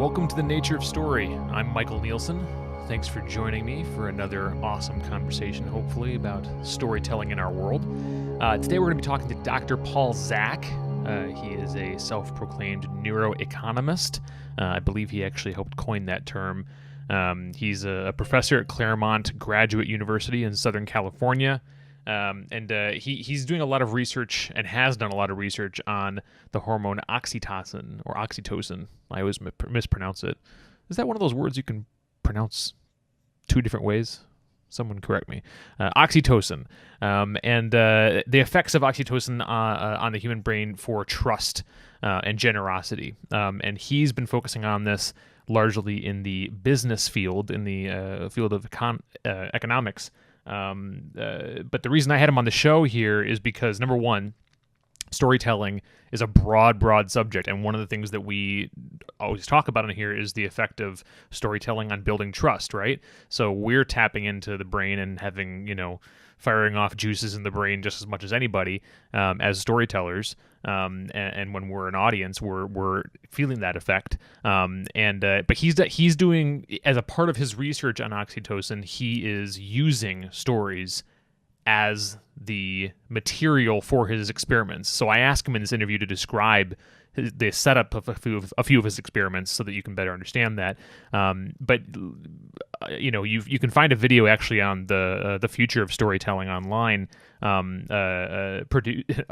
Welcome to The Nature of Story. I'm Michael Neelsen. Thanks for joining me for another awesome conversation, hopefully, about storytelling in our world. Today we're going to be talking to Dr. Paul Zak. He is a self-proclaimed neuroeconomist. I believe he actually helped coin that term. He's a professor at Claremont Graduate University in Southern California. He's doing a lot of research and has done a lot of research on the hormone oxytocin or oxytocin. I always mispronounce it. Is that one of those words you can pronounce two different ways? Someone correct me. Oxytocin, and the effects of oxytocin on the human brain for trust and generosity. And he's been focusing on this largely in the business field, in the field of economics. But the reason I had him on the show here is because, number one, storytelling is a broad subject. And one of the things that we always talk about in here is the effect of storytelling on building trust, right? So we're tapping into the brain and having, firing off juices in the brain just as much as anybody as storytellers. And when we're an audience, we're feeling that effect. But he's doing, as a part of his research on oxytocin, he is using stories as the material for his experiments. So I asked him in this interview to describe the setup of a few of his experiments so that you can better understand that. But you can find a video actually on the future of storytelling online. A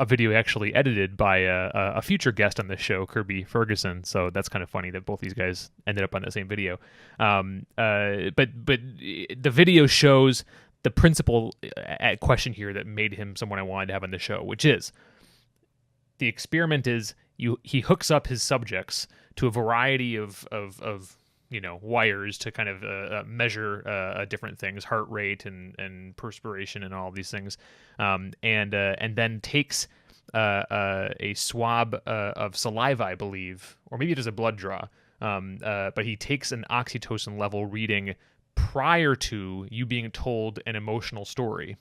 video actually edited by a future guest on this show, Kirby Ferguson. So that's kind of funny that both these guys ended up on the same video. But the video shows the principal question here that made him someone I wanted to have on the show, which is the experiment is he hooks up his subjects to a variety of wires to kind of measure different things, heart rate and perspiration and all these things, and then takes a swab of saliva, I believe, or maybe it is a blood draw, but he takes an oxytocin level reading prior to you being told an emotional story,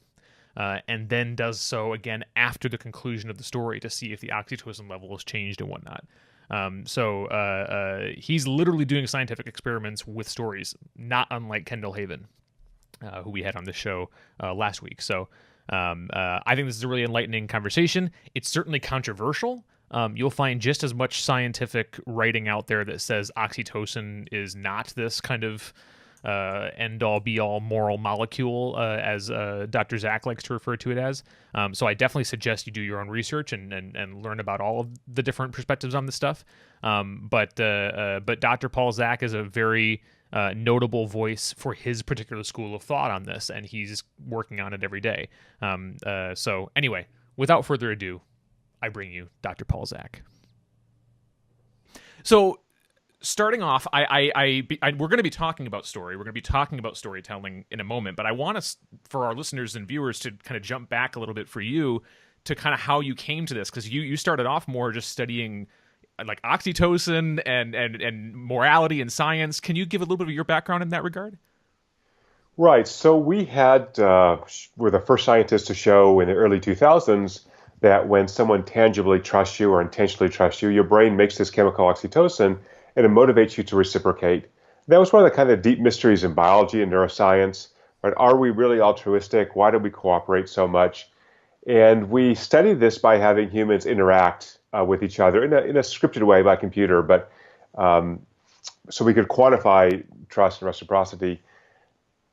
and then does so again after the conclusion of the story to see if the oxytocin level has changed and whatnot. So he's literally doing scientific experiments with stories, not unlike Kendall Haven, who we had on the show last week. So I think this is a really enlightening conversation. It's certainly controversial. You'll find just as much scientific writing out there that says oxytocin is not this kind of end-all, be-all moral molecule, as Dr. Zak likes to refer to it as. So I definitely suggest you do your own research and learn about all of the different perspectives on this stuff. But Dr. Paul Zak is a very notable voice for his particular school of thought on this, and he's working on it every day. So anyway, without further ado, I bring you Dr. Paul Zak. So starting off, we're going to be talking about story. We're going to be talking about storytelling in a moment, but I want us, for our listeners and viewers, to kind of jump back a little bit for you to kind of how you came to this, because you started off more just studying like oxytocin and morality and science. Can you give a little bit of your background in that regard? Right. So we were the first scientists to show in the early 2000s that when someone tangibly trusts you or intentionally trusts you, your brain makes this chemical oxytocin, and it motivates you to reciprocate. That was one of the kind of deep mysteries in biology and neuroscience. Right? Are we really altruistic? Why do we cooperate so much? And we studied this by having humans interact with each other in a scripted way by computer, but so we could quantify trust and reciprocity.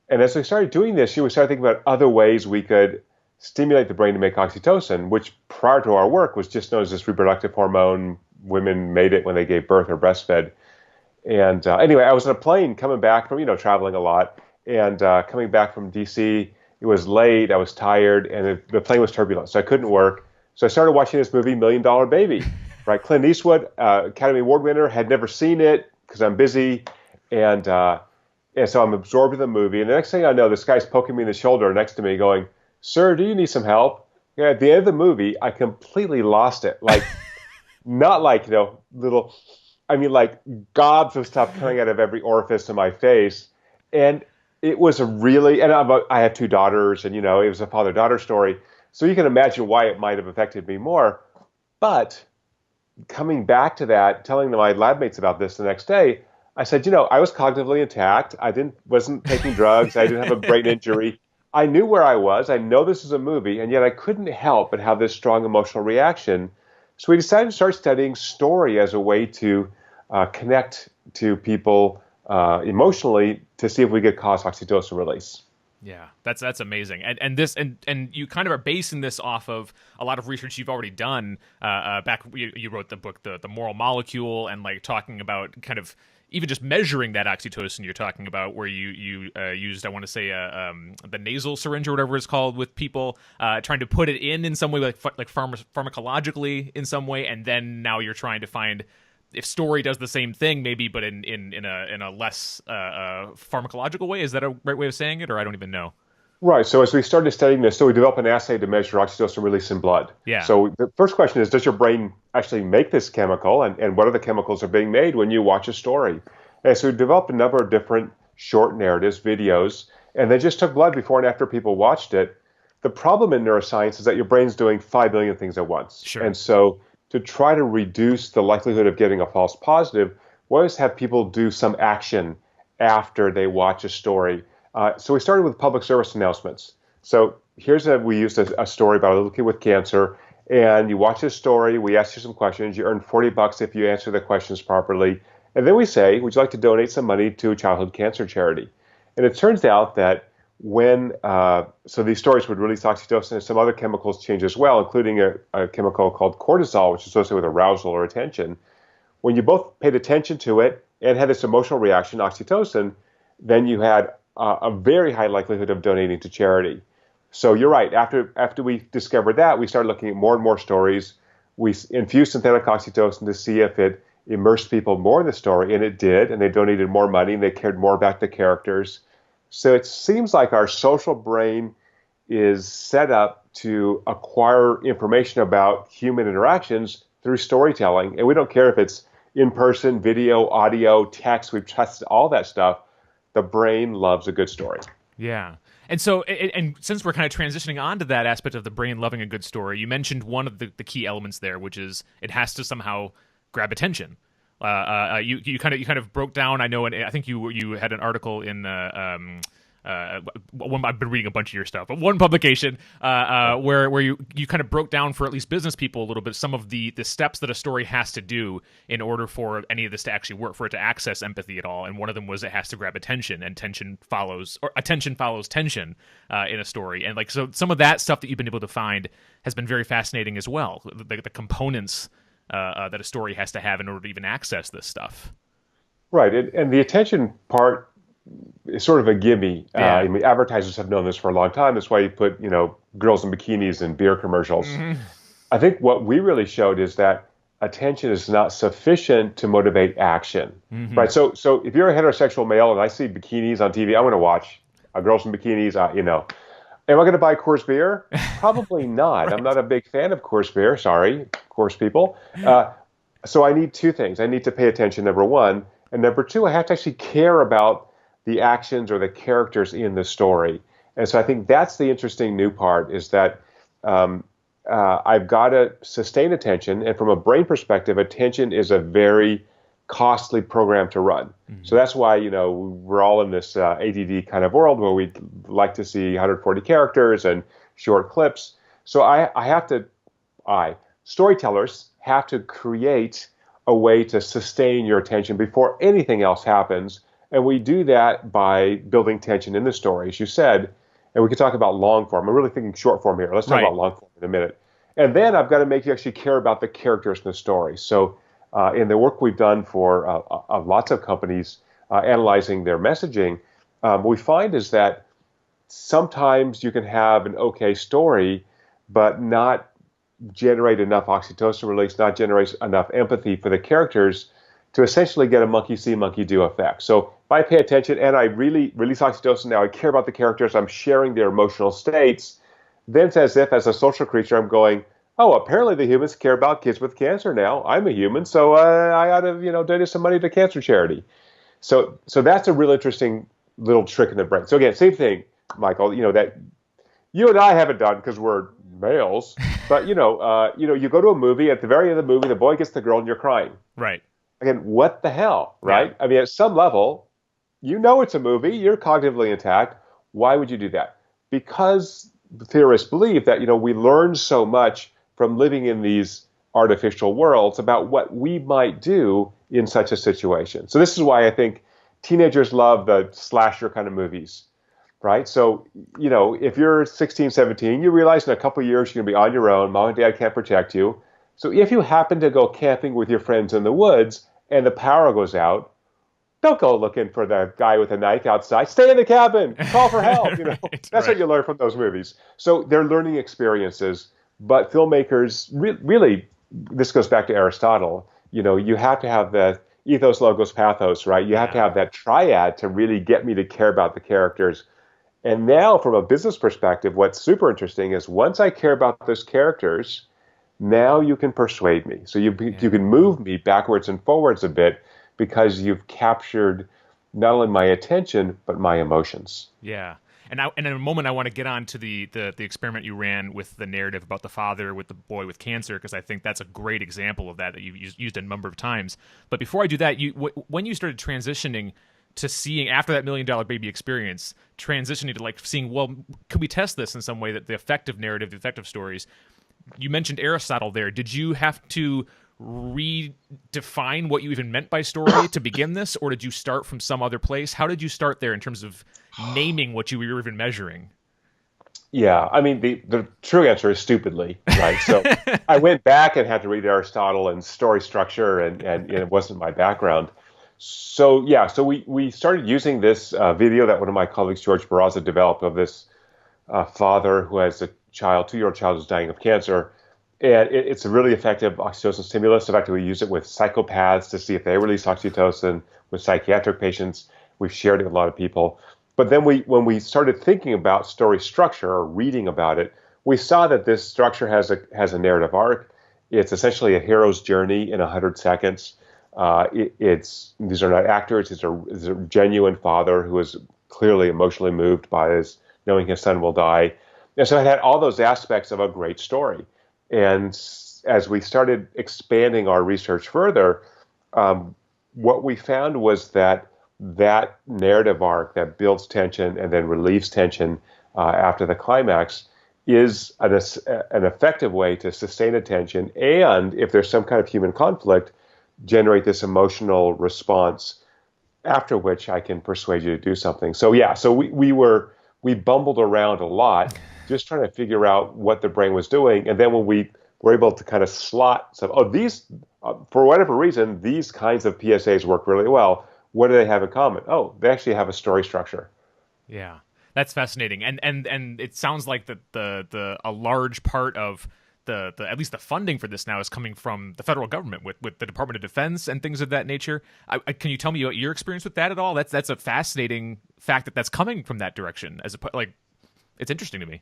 And as we started doing this, we started thinking about other ways we could stimulate the brain to make oxytocin, which prior to our work was just known as this reproductive hormone. Women made it when they gave birth or breastfed. And anyway, I was on a plane coming back from, traveling a lot, and coming back from DC. It was late, I was tired, and the plane was turbulent, so I couldn't work. So I started watching this movie, $1 Million Baby. Right? Clint Eastwood, Academy Award winner, had never seen it because I'm busy. And so I'm absorbed in the movie. And the next thing I know, this guy's poking me in the shoulder next to me going, "Sir, do you need some help?" Yeah, at the end of the movie, I completely lost it. Like, not like, little, like gobs of stuff coming out of every orifice in my face. And it was I have two daughters, and, it was a father-daughter story. So you can imagine why it might have affected me more. But coming back to that, telling my lab mates about this the next day, I said, I was cognitively intact. Wasn't taking drugs. I didn't have a brain injury. I knew where I was. I know this is a movie, and yet I couldn't help but have this strong emotional reaction. So we decided to start studying story as a way to connect to people emotionally to see if we could cause oxytocin release. Yeah, that's amazing, and you kind of are basing this off of a lot of research you've already done. Back you wrote the book, the Moral Molecule, and like talking about kind of even just measuring that oxytocin you're talking about, where you used, I want to say, the nasal syringe or whatever it's called with people, trying to put it in some way, like pharmacologically in some way, and then now you're trying to find if story does the same thing, maybe, but in a less pharmacological way. Is that a right way of saying it, or I don't even know? Right. So as we started studying this, we developed an assay to measure oxytocin release in blood. Yeah. So the first question is, does your brain actually make this chemical, and what are the chemicals that are being made when you watch a story? And so we developed a number of different short narratives, videos, and they just took blood before and after people watched it. The problem in neuroscience is that your brain's doing 5 billion things at once. Sure. And so to try to reduce the likelihood of getting a false positive, we always have people do some action after they watch a story. So we started with public service announcements. So we used a story about a little kid with cancer, and you watch this story, we ask you some questions, you earn $40 if you answer the questions properly, and then we say, would you like to donate some money to a childhood cancer charity? And it turns out that so these stories would release oxytocin and some other chemicals change as well, including a chemical called cortisol, which is associated with arousal or attention. When you both paid attention to it and had this emotional reaction, oxytocin, then you had a very high likelihood of donating to charity. So you're right. After we discovered that, we started looking at more and more stories. We infused synthetic oxytocin to see if it immersed people more in the story, and it did, and they donated more money, and they cared more about the characters. So it seems like our social brain is set up to acquire information about human interactions through storytelling, and we don't care if it's in person, video, audio, text. We've tested all that stuff. The brain loves a good story. Yeah. And so, and since we're kind of transitioning onto that aspect of the brain loving a good story, you mentioned one of the key elements there, which is it has to somehow grab attention. You kind of broke down. I know, and I think you had an article in I've been reading a bunch of your stuff, but one publication where you kind of broke down for at least business people a little bit some of the steps that a story has to do in order for any of this to actually work, for it to access empathy at all. And one of them was it has to grab attention, and attention follows tension in a story. And like, so some of that stuff that you've been able to find has been very fascinating as well. The components that a story has to have in order to even access this stuff. Right, and the attention part is sort of a gimme. Yeah. I mean, advertisers have known this for a long time. That's why you put, girls in bikinis in beer commercials. Mm-hmm. I think what we really showed is that attention is not sufficient to motivate action. Mm-hmm. Right. So if you're a heterosexual male and I see bikinis on TV, I'm going to watch girls in bikinis. Am I going to buy Coors beer? Probably not. Right. I'm not a big fan of Coors beer. Sorry, Coors people. So I need two things. I need to pay attention, number one. And number two, I have to actually care about the actions or the characters in the story. And so I think that's the interesting new part, is that I've got to sustain attention. And from a brain perspective, attention is a very costly program to run. Mm-hmm. So that's why, we're all in this ADD kind of world where we like to see 140 characters and short clips. So storytellers have to create a way to sustain your attention before anything else happens. And we do that by building tension in the story, as you said. And we can talk about long form. I'm really thinking short form here. Let's talk about long form in a minute. And then I've got to make you actually care about the characters in the story. So in the work we've done for lots of companies analyzing their messaging, what we find is that sometimes you can have an okay story, but not generate enough oxytocin release, not generate enough empathy for the characters to essentially get a monkey see, monkey do effect. So if I pay attention and I really release oxytocin, now I care about the characters, I'm sharing their emotional states, then it's as if, as a social creature, I'm going, oh, apparently the humans care about kids with cancer now. I'm a human, so I ought to, donate some money to cancer charity. So that's a real interesting little trick in the brain. So again, same thing, Michael, that you and I haven't done because we're males, but you go to a movie, at the very end of the movie, the boy gets the girl and you're crying. Right. again, what the hell, right? Yeah. I mean, at some level, you know it's a movie, you're cognitively intact. Why would you do that? Because the theorists believe that, we learn so much from living in these artificial worlds about what we might do in such a situation. So this is why I think teenagers love the slasher kind of movies, right? So, if you're 16, 17, you realize in a couple of years you're going to be on your own. Mom and dad can't protect you. So if you happen to go camping with your friends in the woods and the power goes out, don't go looking for the guy with a knife outside. Stay in the cabin. Call for help. That's what you learn from those movies. So they're learning experiences. But filmmakers really, this goes back to Aristotle. You have to have the ethos, logos, pathos, right? You have to have that triad to really get me to care about the characters. And now, from a business perspective, what's super interesting is once I care about those characters, now you can persuade me. So you can move me backwards and forwards a bit, because you've captured not only my attention, but my emotions. Yeah. And in a moment, I want to get on to the experiment you ran with the narrative about the father with the boy with cancer, because I think that's a great example of that you've used a number of times. But before I do that, when you started transitioning to seeing, after that $1 Million Baby experience, transitioning to seeing, well, could we test this in some way, that the effective narrative, the effective stories, you mentioned Aristotle there. Did you have to redefine what you even meant by story to begin this, or did you start from some other place? How did you start there in terms of naming what you were even measuring? Yeah, I mean, the true answer is stupidly, right? So I went back and had to read Aristotle and story structure, and it wasn't my background. So yeah, so we started using this video that one of my colleagues, George Barraza, developed of this father who has a 2-year-old child who's dying of cancer. And it's a really effective oxytocin stimulus. In fact, we use it with psychopaths to see if they release oxytocin. With psychiatric patients, we've shared it with a lot of people. But then when we started thinking about story structure or reading about it, we saw that this structure has a narrative arc. It's essentially a hero's journey in 100 seconds. These are not actors. It's a genuine father who is clearly emotionally moved by knowing his son will die. And so it had all those aspects of a great story. And as we started expanding our research further, what we found was that narrative arc that builds tension and then relieves tension after the climax is an effective way to sustain attention, and if there's some kind of human conflict, generate this emotional response after which I can persuade you to do something. So yeah, so we bumbled around a lot, just trying to figure out what the brain was doing. And then when we were able to kind of slot these, for whatever reason, these kinds of PSAs work really well. What do they have in common? Oh, they actually have a story structure. Yeah, that's fascinating. And it sounds like a large part of the at least the funding for this now is coming from the federal government with the Department of Defense and things of that nature. Can you tell me about your experience with that at all? That's a fascinating fact that's coming from that direction. It's interesting to me.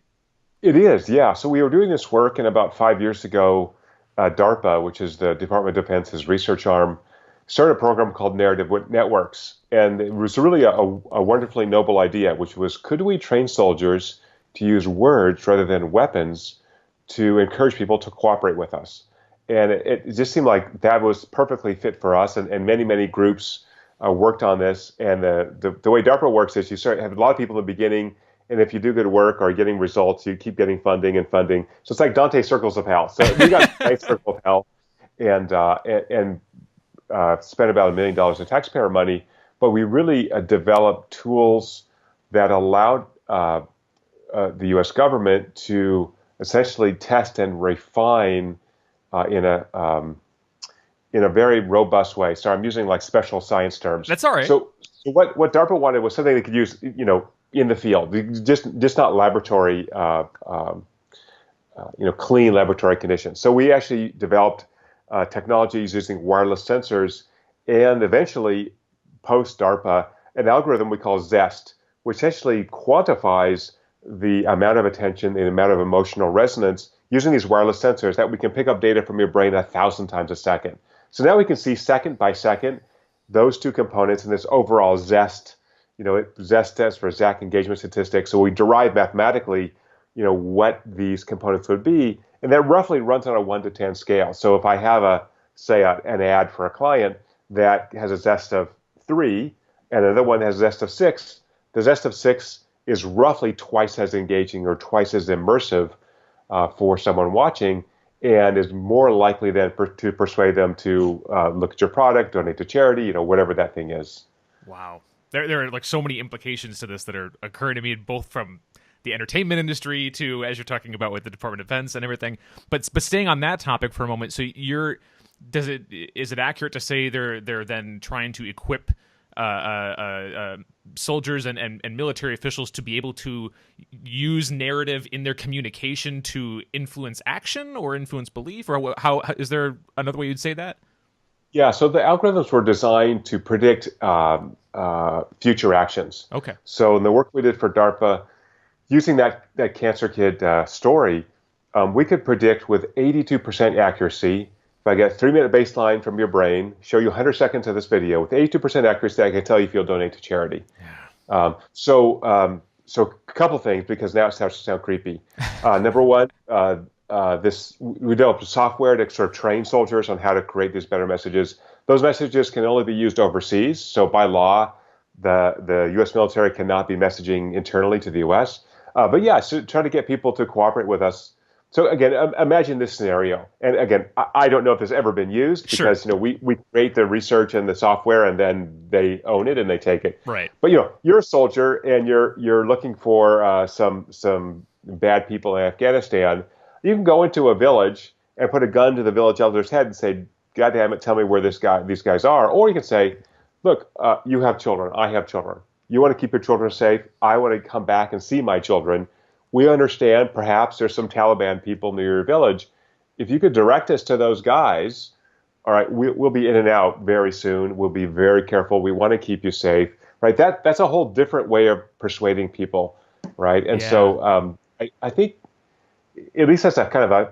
It is, yeah. So we were doing this work, and about 5 years ago, DARPA, which is the Department of Defense's research arm, started a program called Narrative Networks. And it was really a wonderfully noble idea, which was, could we train soldiers to use words rather than weapons to encourage people to cooperate with us? And it just seemed like that was perfectly fit for us. And many, many groups worked on this. And the way DARPA works is you have a lot of people in the beginning, and if you do good work or getting results, you keep getting funding and funding. So it's like Dante's Circles of Hell. So we got Dante's Circle of Hell and spent about $1 million in taxpayer money. But we really developed tools that allowed the U.S. government to essentially test and refine in a very robust way. So I'm using like special science terms. That's all right. So what DARPA wanted was something they could use, in the field, just not laboratory, clean laboratory conditions. So we actually developed technologies using wireless sensors, and eventually, post DARPA, an algorithm we call ZEST, which essentially quantifies the amount of attention, the amount of emotional resonance using these wireless sensors that we can pick up data from your brain 1,000 times a second. So now we can see second by second those two components in this overall ZEST. ZEST stands for Zak engagement statistics. So we derive mathematically, what these components would be, and that roughly runs on a 1 to 10 scale. So if I have an ad for a client, that has a zest of 3 and another one has a zest of 6, the zest of 6 is roughly twice as engaging or twice as immersive for someone watching, and is more likely then to persuade them to look at your product, donate to charity, whatever that thing is. Wow. There are like so many implications to this that are occurring to me, both from the entertainment industry to, as you're talking about with the Department of Defense and everything. But staying on that topic for a moment, so is it accurate to say they're then trying to equip soldiers and military officials to be able to use narrative in their communication to influence action or influence belief, or how is there another way you'd say that? Yeah, so the algorithms were designed to predict future actions. Okay. So in the work we did for DARPA, using that Cancer Kid story, we could predict with 82% accuracy. If I get a 3-minute baseline from your brain, show you 100 seconds of this video, with 82% accuracy, I can tell you if you'll donate to charity. Yeah. So a couple things, because now it starts to sound creepy. Number one, we developed software to sort of train soldiers on how to create these better messages. Those messages can only be used overseas. So by law, the U.S. military cannot be messaging internally to the U.S. But yeah, so try to get people to cooperate with us. So again, imagine this scenario. And again, I don't know if it's ever been used, because we create the research and the software, and then they own it and they take it. Right. But you're a soldier and you're looking for some bad people in Afghanistan. You can go into a village and put a gun to the village elder's head and say, "God damn it, tell me where these guys are." Or you can say, "Look, you have children. I have children. You want to keep your children safe. I want to come back and see my children. We understand perhaps there's some Taliban people near your village. If you could direct us to those guys, all right, we'll be in and out very soon. We'll be very careful. We want to keep you safe." Right? That's a whole different way of persuading people, right? And so I think, at least as a kind of a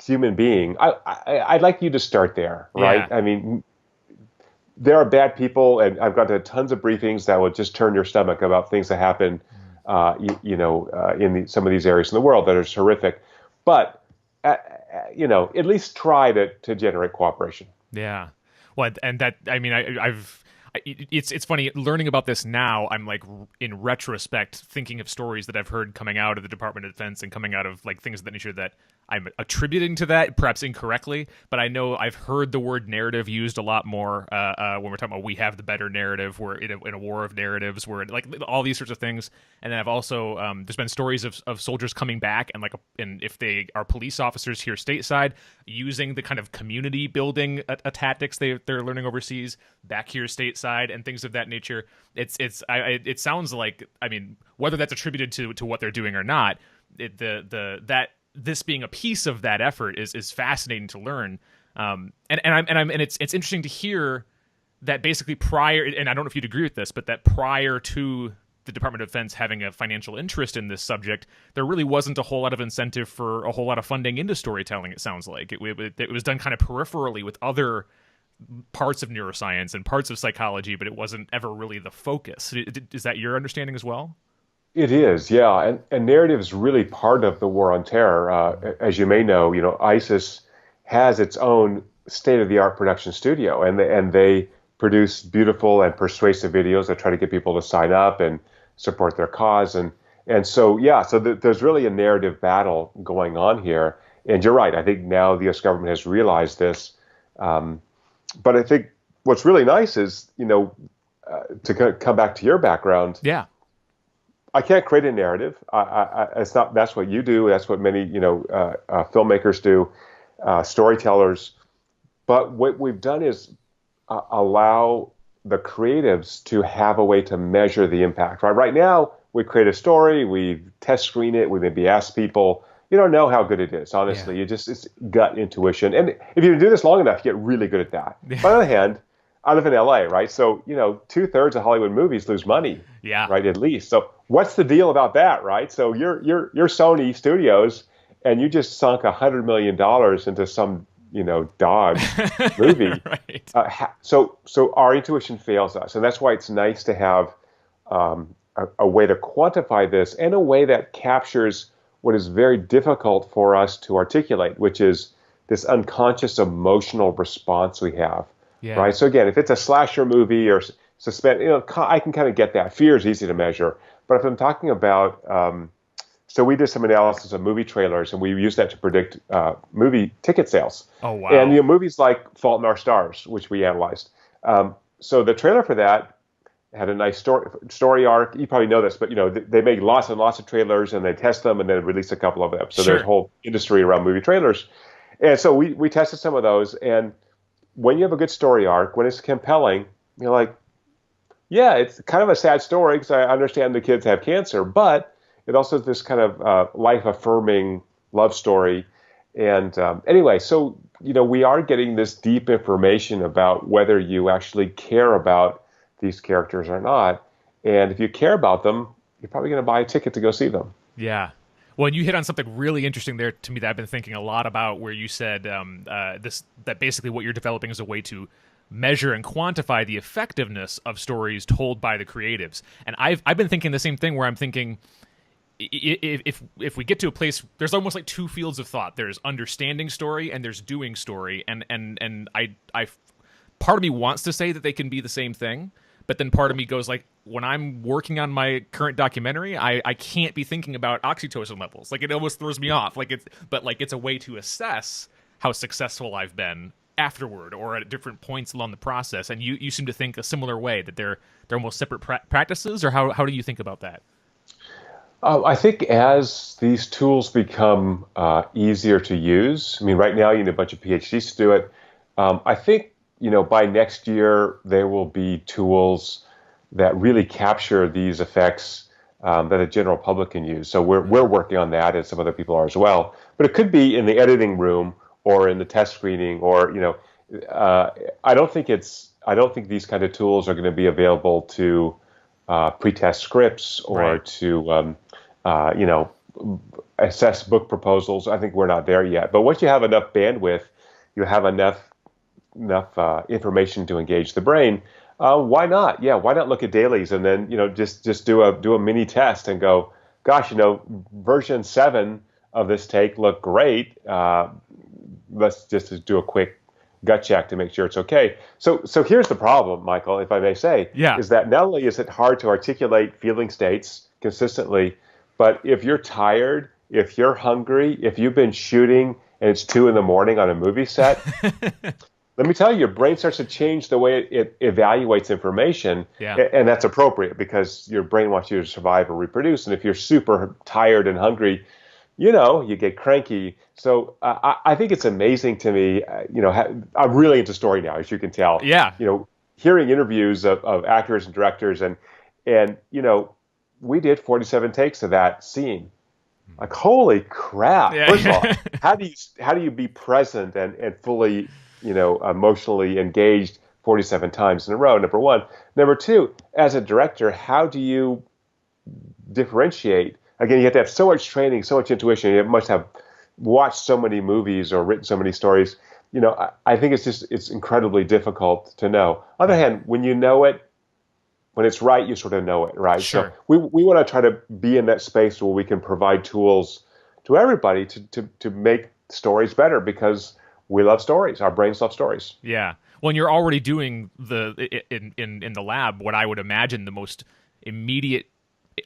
human being, I'd like you to start there, right? Yeah. I mean, there are bad people, and I've got tons of briefings that will just turn your stomach about things that happen, in some of these areas in the world that are horrific. But at least try to generate cooperation. Yeah. Well, and that, I mean, it's funny learning about this now. I'm like, in retrospect, thinking of stories that I've heard coming out of the Department of Defense and coming out of like things of that nature that I'm attributing to that, perhaps incorrectly. But I know I've heard the word narrative used a lot more when we're talking about we have the better narrative. We're in a war of narratives. We're like all these sorts of things. And then I've also there's been stories of soldiers coming back and and if they are police officers here stateside, using the kind of community building tactics they're learning overseas back here stateside and things of that nature. It sounds like, I mean, whether that's attributed to what they're doing or not, this being a piece of that effort is fascinating to learn. And it's interesting to hear that basically prior, and I don't know if you'd agree with this, but that prior to the Department of Defense having a financial interest in this subject, there really wasn't a whole lot of incentive for a whole lot of funding into storytelling. It sounds like it was done kind of peripherally with other parts of neuroscience and parts of psychology, but it wasn't ever really the focus. Is that your understanding as well? It is, yeah, and narrative is really part of the war on terror. As you may know, ISIS has its own state-of-the-art production studio, and they produce beautiful and persuasive videos that try to get people to sign up and support their cause, and so there's really a narrative battle going on here. And you're right, I think now the U.S. government has realized this, but I think what's really nice is to come back to your background. Yeah. I can't create a narrative. It's not. That's what you do. That's what many, filmmakers do, storytellers. But what we've done is allow the creatives to have a way to measure the impact. Right now, we create a story, we test screen it, we maybe ask people. You don't know how good it is, honestly. Yeah. It's gut intuition. And if you do this long enough, you get really good at that. Yeah. On the other hand, I live in LA, right? So, 2/3 of Hollywood movies lose money, right? At least. So what's the deal about that, right? So you're Sony Studios, and you just sunk $100 million into some, dog movie. Right. So our intuition fails us. And that's why it's nice to have a way to quantify this in a way that captures what is very difficult for us to articulate, which is this unconscious emotional response we have Yeah. right? So again, if it's a slasher movie or suspense, I can kind of get that. Fear is easy to measure, but if I'm talking about, so we did some analysis of movie trailers, and we used that to predict movie ticket sales. Oh, And wow. movies like Fault in Our Stars, which we analyzed. So the trailer for that had a nice story arc. You probably know this, but they make lots and lots of trailers, and they test them, and then release a couple of them. So there's a Sure. whole industry around movie trailers. And so we tested some of those, and when you have a good story arc, when it's compelling, you're like, yeah, it's kind of a sad story because I understand the kids have cancer, but it also is this kind of life-affirming love story. And anyway, so we are getting this deep information about whether you actually care about these characters or not. And if you care about them, you're probably going to buy a ticket to go see them. Yeah. Well, and you hit on something really interesting there to me that I've been thinking a lot about, where you said that basically what you're developing is a way to measure and quantify the effectiveness of stories told by the creatives. And I've been thinking the same thing, where I'm thinking, if we get to a place, there's almost like two fields of thought. There's understanding story and there's doing story, and I part of me wants to say that they can be the same thing, but then part of me goes like, when I'm working on my current documentary, I can't be thinking about oxytocin levels. Like, it almost throws me off. It's a way to assess how successful I've been afterward or at different points along the process. And you seem to think a similar way, that they're almost separate practices, or how do you think about that? I think as these tools become easier to use, I mean, right now you need a bunch of PhDs to do it. I think by next year there will be tools that really capture these effects that the general public can use. So we're working on that, and some other people are as well. But it could be in the editing room or in the test screening, or I don't think these kind of tools are going to be available to pre-test scripts or Right. to assess book proposals. I think we're not there yet. But once you have enough bandwidth, you have enough information to engage the brain. Why not? Yeah, why not look at dailies and then just do a mini test and go, gosh, version 7 of this take looked great. Let's just do a quick gut check to make sure it's okay. So here's the problem, Michael, if I may say, Yeah. is that not only is it hard to articulate feeling states consistently, but if you're tired, if you're hungry, if you've been shooting and it's 2 a.m. on a movie set, let me tell you, your brain starts to change the way it evaluates information. Yeah. And that's appropriate because your brain wants you to survive or reproduce. And if you're super tired and hungry, you get cranky. So I think it's amazing to me. I'm really into story now, as you can tell. Yeah. Hearing interviews of actors and directors, and we did 47 takes of that scene. Like, holy crap! Yeah. First of all, how do you be present and fully emotionally engaged 47 times in a row? Number one. Number two, as a director, how do you differentiate? Again, you have to have so much training, so much intuition. You must have watched so many movies or written so many stories. I think it's incredibly difficult to know. On the other hand, when you know it, when it's right, you sort of know it, right? Sure. So we want to try to be in that space where we can provide tools to everybody to make stories better, because we love stories. Our brains love stories. Yeah. Well, and you're already doing in the lab what I would imagine the most immediate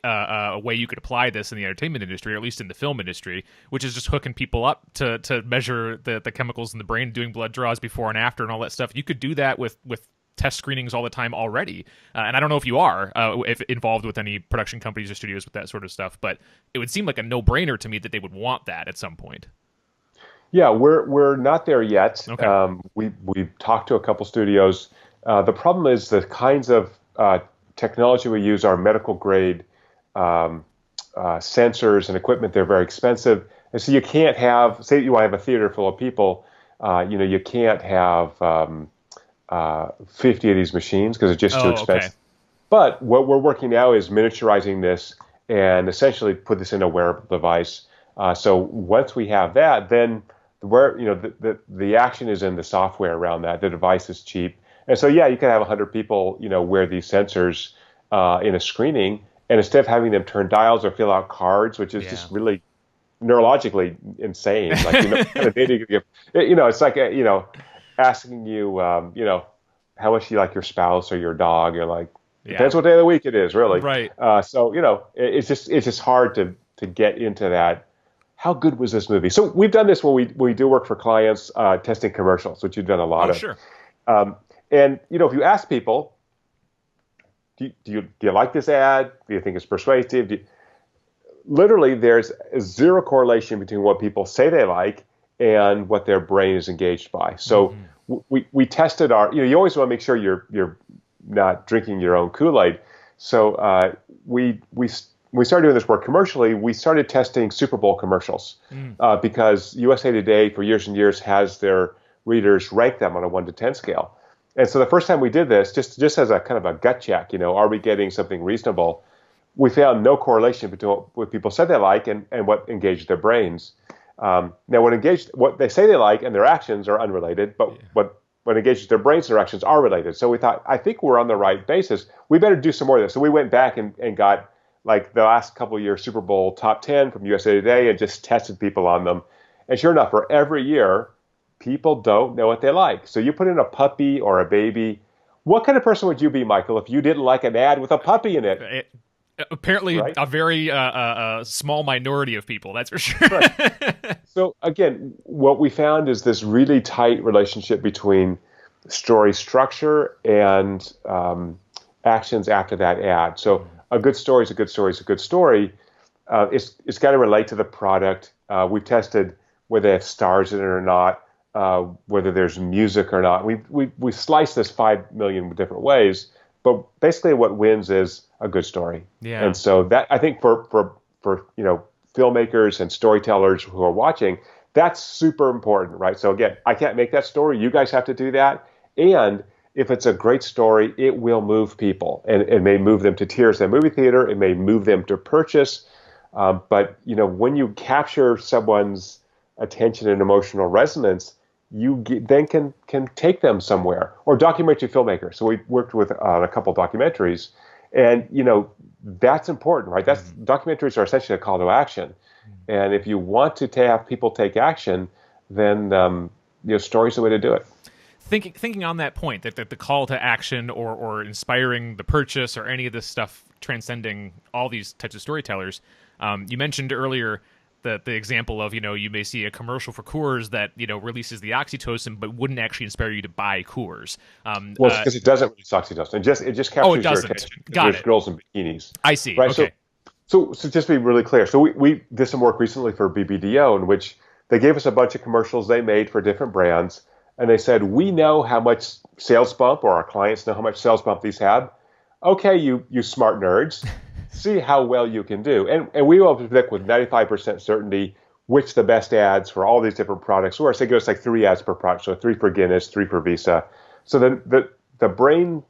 way you could apply this in the entertainment industry, or at least in the film industry, which is just hooking people up to measure the chemicals in the brain, doing blood draws before and after and all that stuff. You could do that with test screenings all the time already. And I don't know if you are if involved with any production companies or studios with that sort of stuff, but it would seem like a no-brainer to me that they would want that at some point. Yeah, we're not there yet. Okay. We've talked to a couple studios. The problem is the kinds of technology we use are medical grade sensors and equipment. They're very expensive, and so you can't have, say you want to have a theater full of people, you can't have 50 of these machines because it's just too expensive. Okay. But what we're working now is miniaturizing this and essentially put this in a wearable device. So once we have that, then the action is in the software around that. The device is cheap, and so you can have 100 people wear these sensors in a screening, and instead of having them turn dials or fill out cards, which is just really neurologically insane, like kind of data you give, it's like asking you how much you like your spouse or your dog. You're like, Yeah. depends what day of the week it is, really. Right. So it's just hard to get into that. How good was this movie? So we've done this when we do work for clients testing commercials, which you've done a lot Oh, of. sure. And if you ask people, do you like this ad? Do you think it's persuasive? Literally, there's zero correlation between what people say they like and what their brain is engaged by. So we tested you always want to make sure you're not drinking your own Kool-Aid. So we started doing this work commercially. We started testing Super Bowl commercials because USA Today for years and years has their readers rank them on a 1 to 10 scale. And so the first time we did this, just as a kind of a gut check, are we getting something reasonable? We found no correlation between what people said they like and what engaged their brains. Now, what they say they like and their actions are unrelated, but what engages their brains and their actions are related. So we thought, I think we're on the right basis. We better do some more of this. So we went back and got like the last couple of years Super Bowl top 10 from USA Today and just tested people on them. And sure enough, for every year, people don't know what they like. So you put in a puppy or a baby. What kind of person would you be, Michael, if you didn't like an ad with a puppy in it? Apparently, right? A very small minority of people, that's for sure. Right. So again, what we found is this really tight relationship between story structure and actions after that ad. So a good story is a good story is a good story. It's got to relate to the product. We've tested whether they have stars in it or not, whether there's music or not. We sliced this 5 million different ways, but basically what wins is a good story. Yeah. And so that, I think for filmmakers and storytellers who are watching, that's super important, right? So again, I can't make that story. You guys have to do that. And if it's a great story, it will move people, and it may move them to tears in a movie theater. It may move them to purchase. But when you capture someone's attention and emotional resonance, then can take them somewhere. Or documentary filmmakers. So we worked with a couple documentaries, and that's important, right? Documentaries are essentially a call to action, and if you want to have people take action, then story's the way to do it. Thinking on that point, that the call to action or inspiring the purchase or any of this stuff transcending all these types of storytellers, you mentioned earlier the example of, you may see a commercial for Coors that, releases the Oxytocin, but wouldn't actually inspire you to buy Coors. Well, it's because it doesn't release Oxytocin. It just captures your attention. Got There's it. girls in bikinis. I see. Right? Okay. So just to be really clear, so we did some work recently for BBDO in which they gave us a bunch of commercials they made for different brands, and they said, we know how much sales bump, or our clients know how much sales bump these have. Okay, you smart nerds. See how well you can do. And we will predict with 95% certainty which the best ads for all these different products were. So it goes like 3 ads per product. So 3 for Guinness, 3 for Visa. So the brain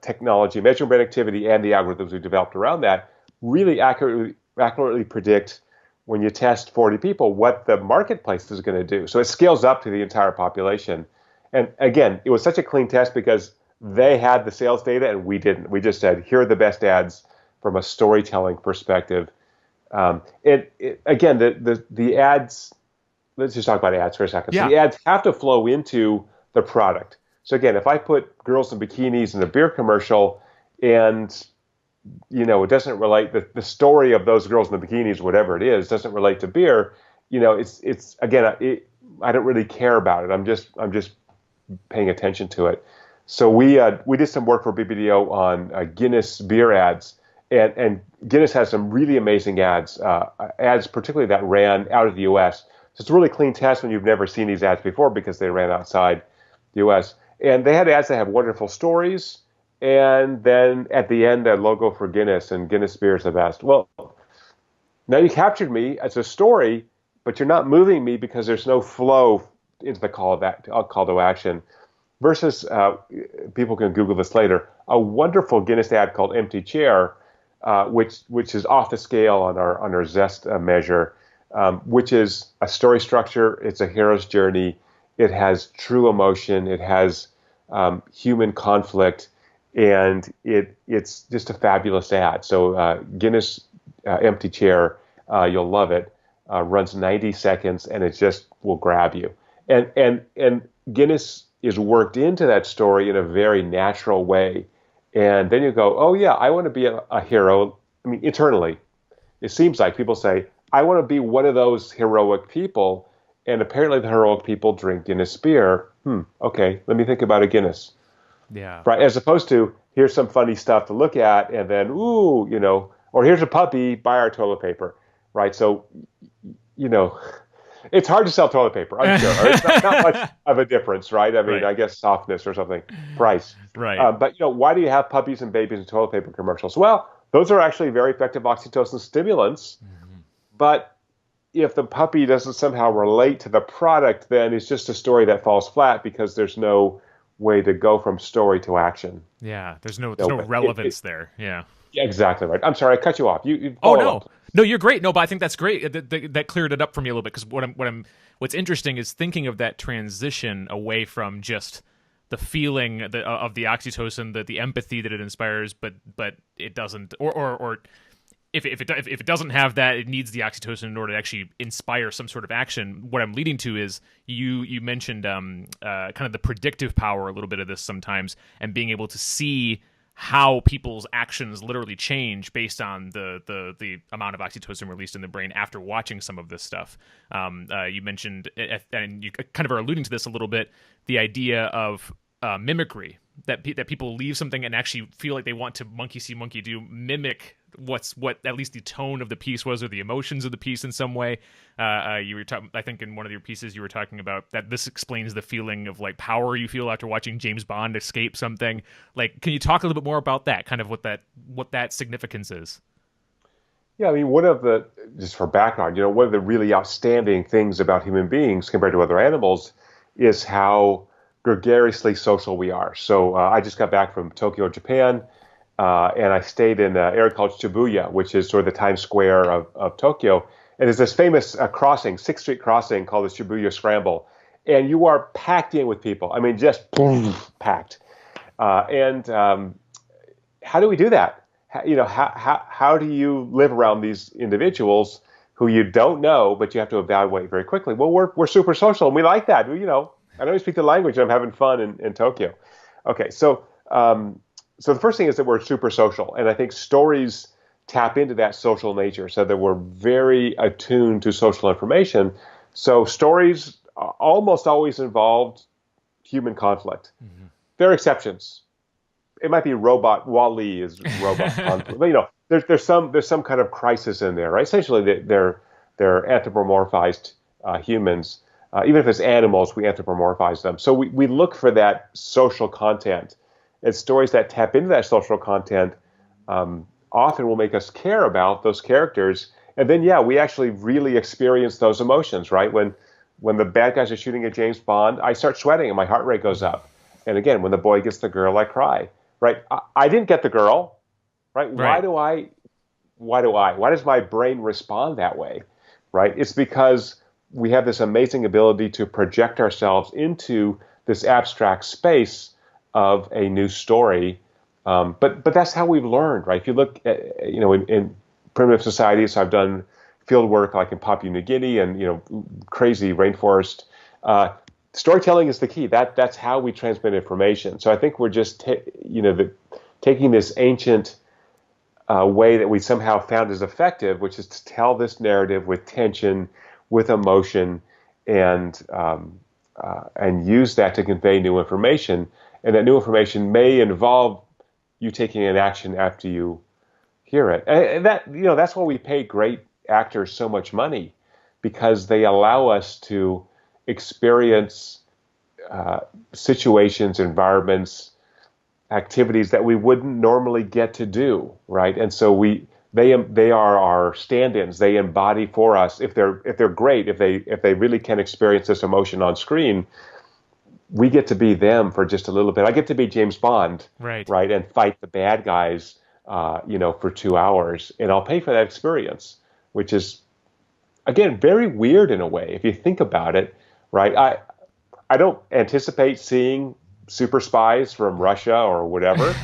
technology, measuring brain activity, and the algorithms we developed around that really accurately predict, when you test 40 people, what the marketplace is going to do. So it scales up to the entire population. And again, it was such a clean test because they had the sales data and we didn't. We just said, here are the best ads from a storytelling perspective. Again, the ads, let's just talk about ads for a second. Yeah. So the ads have to flow into the product. So again, if I put girls in bikinis in a beer commercial and it doesn't relate, the story of those girls in the bikinis, whatever it is, doesn't relate to beer, it's again, I don't really care about it. I'm just paying attention to it. So we did some work for BBDO on Guinness beer ads. And Guinness has some really amazing ads particularly that ran out of the U.S. So it's a really clean test when you've never seen these ads before because they ran outside the U.S. And they had ads that have wonderful stories, and then at the end, a logo for Guinness, and Guinness beer is the best. Well, now you captured me as a story, but you're not moving me because there's no flow into the call to action. Versus, people can Google this later, a wonderful Guinness ad called Empty Chair, which is off the scale on our ZEST measure, which is a story structure. It's a hero's journey. It has true emotion. It has human conflict, and it's just a fabulous ad. So Guinness Empty Chair, you'll love it. Runs 90 seconds, and it just will grab you. And Guinness is worked into that story in a very natural way. And then you go, oh yeah, I want to be a hero. I mean, internally, it seems like people say, I want to be one of those heroic people. And apparently the heroic people drink Guinness beer. Okay, let me think about a Guinness. Yeah. Right, as opposed to, here's some funny stuff to look at, and then, ooh, or here's a puppy, buy our toilet paper. Right, so, it's hard to sell toilet paper, I'm sure. It's not much of a difference, right? I mean, Right. I guess softness or something, price. Right. But, why do you have puppies and babies in toilet paper commercials? Well, those are actually very effective oxytocin stimulants. But if the puppy doesn't somehow relate to the product, then it's just a story that falls flat because there's no way to go from story to action. Yeah. There's no relevance there. Yeah. Yeah, exactly right. I'm sorry, I cut you off. You Oh follow no, up. no, you're great. No, but I think that's great. That cleared it up for me a little bit because what's interesting is thinking of that transition away from just the feeling of the oxytocin, the empathy that it inspires, but it doesn't, or if it doesn't have that, it needs the oxytocin in order to actually inspire some sort of action. What I'm leading to is you mentioned kind of the predictive power a little bit of this sometimes, and being able to see how people's actions literally change based on the amount of oxytocin released in the brain after watching some of this stuff. You mentioned, and you kind of are alluding to this a little bit, the idea of mimicry, that people leave something and actually feel like they want to monkey see, monkey do, mimic what at least the tone of the piece was, or the emotions of the piece in some way. You were I think in one of your pieces you were talking about that this explains the feeling of like power you feel after watching James Bond escape something. Like, can you talk a little bit more about that, kind of what that significance is? Yeah, I mean, just for background, one of the really outstanding things about human beings compared to other animals is how gregariously social we are. So I just got back from Tokyo, Japan, and I stayed in an area called Shibuya, which is sort of the Times Square of Tokyo. And there's this famous crossing, 6th Street crossing called the Shibuya Scramble. And you are packed in with people. I mean, just boom, packed. And how do we do that? How do you live around these individuals who you don't know, but you have to evaluate very quickly? Well, we're super social, and we like that. I don't even speak the language, and I'm having fun in Tokyo. Okay, so the first thing is that we're super social, and I think stories tap into that social nature, so that we're very attuned to social information. So stories almost always involved human conflict. Mm-hmm. There are exceptions. It might be robot. Wall-E is robot conflict, but there's some kind of crisis in there, right? Essentially, they're anthropomorphized humans. Even if it's animals, we anthropomorphize them. So we look for that social content. And stories that tap into that social content often will make us care about those characters. And then, we actually really experience those emotions, right? When the bad guys are shooting at James Bond, I start sweating and my heart rate goes up. And again, when the boy gets the girl, I cry, right? I didn't get the girl, right? Right. Why does my brain respond that way, right? It's because we have this amazing ability to project ourselves into this abstract space of a new story. But that's how we've learned, right? If you look at, in primitive societies, so I've done field work like in Papua New Guinea and, crazy rainforest. Storytelling is the key. That's how we transmit information. So I think we're just, taking this ancient way that we somehow found is effective, which is to tell this narrative with tension, with emotion, and use that to convey new information. And that new information may involve you taking an action after you hear it. And that's why we pay great actors so much money, because they allow us to experience situations, environments, activities that we wouldn't normally get to do, right? And so they are our stand-ins. They embody for us. If they're great, if they really can experience this emotion on screen, we get to be them for just a little bit. I get to be James Bond, right, and fight the bad guys, for 2 hours, and I'll pay for that experience, which is, again, very weird in a way if you think about it, right? I don't anticipate seeing super spies from Russia or whatever.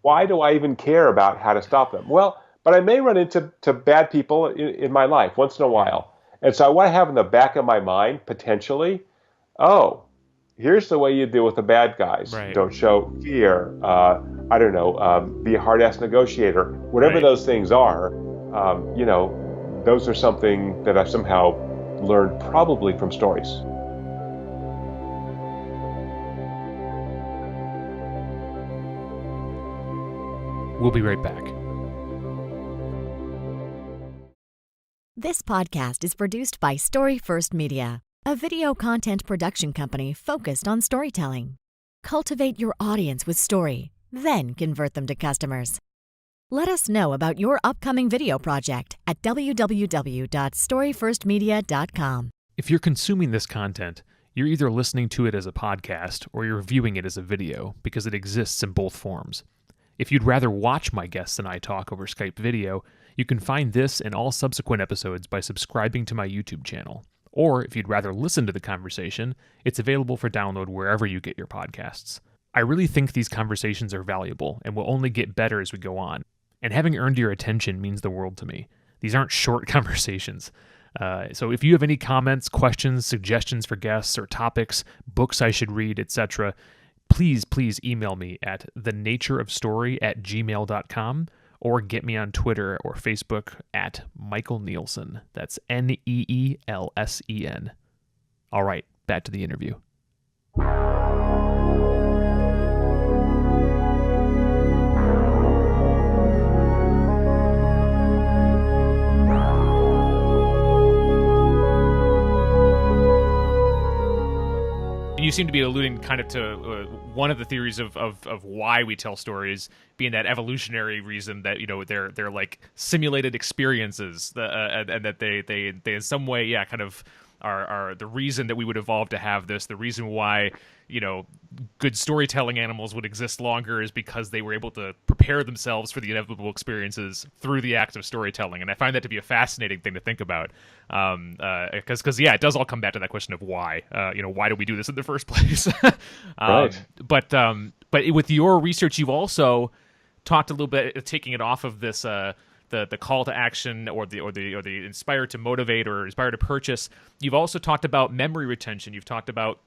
Why do I even care about how to stop them? Well, but I may run into bad people in my life once in a while, and so I want to have in the back of my mind potentially, here's the way you deal with the bad guys. Right. Don't show fear. I don't know, be a hard-ass negotiator. Whatever Right. those things are, those are something that I've somehow learned probably from stories. We'll be right back. This podcast is produced by Story First Media, a video content production company focused on storytelling. Cultivate your audience with story, then convert them to customers. Let us know about your upcoming video project at www.storyfirstmedia.com. If you're consuming this content, you're either listening to it as a podcast or you're viewing it as a video because it exists in both forms. If you'd rather watch my guests and I talk over Skype video, you can find this and all subsequent episodes by subscribing to my YouTube channel. Or if you'd rather listen to the conversation, it's available for download wherever you get your podcasts. I really think these conversations are valuable and will only get better as we go on. And having earned your attention means the world to me. These aren't short conversations. So if you have any comments, questions, suggestions for guests or topics, books I should read, etc., please email me at thenatureofstory@gmail.com or get me on Twitter or Facebook at Michael Neelsen. That's Neelsen. All right, back to the interview. You seem to be alluding kind of to one of the theories of why we tell stories being that evolutionary reason that, they're like simulated experiences and that they in some way, kind of are the reason that we would evolve to have this. The reason why, good storytelling animals would exist longer is because they were able to prepare themselves for the inevitable experiences through the act of storytelling. And I find that to be a fascinating thing to think about. Because it does all come back to that question of why. Why do we do this in the first place? Right. But with your research, you've also talked a little bit, taking it off of this the call to action or the inspire to motivate or inspire to purchase. You've also talked about memory retention. You've talked about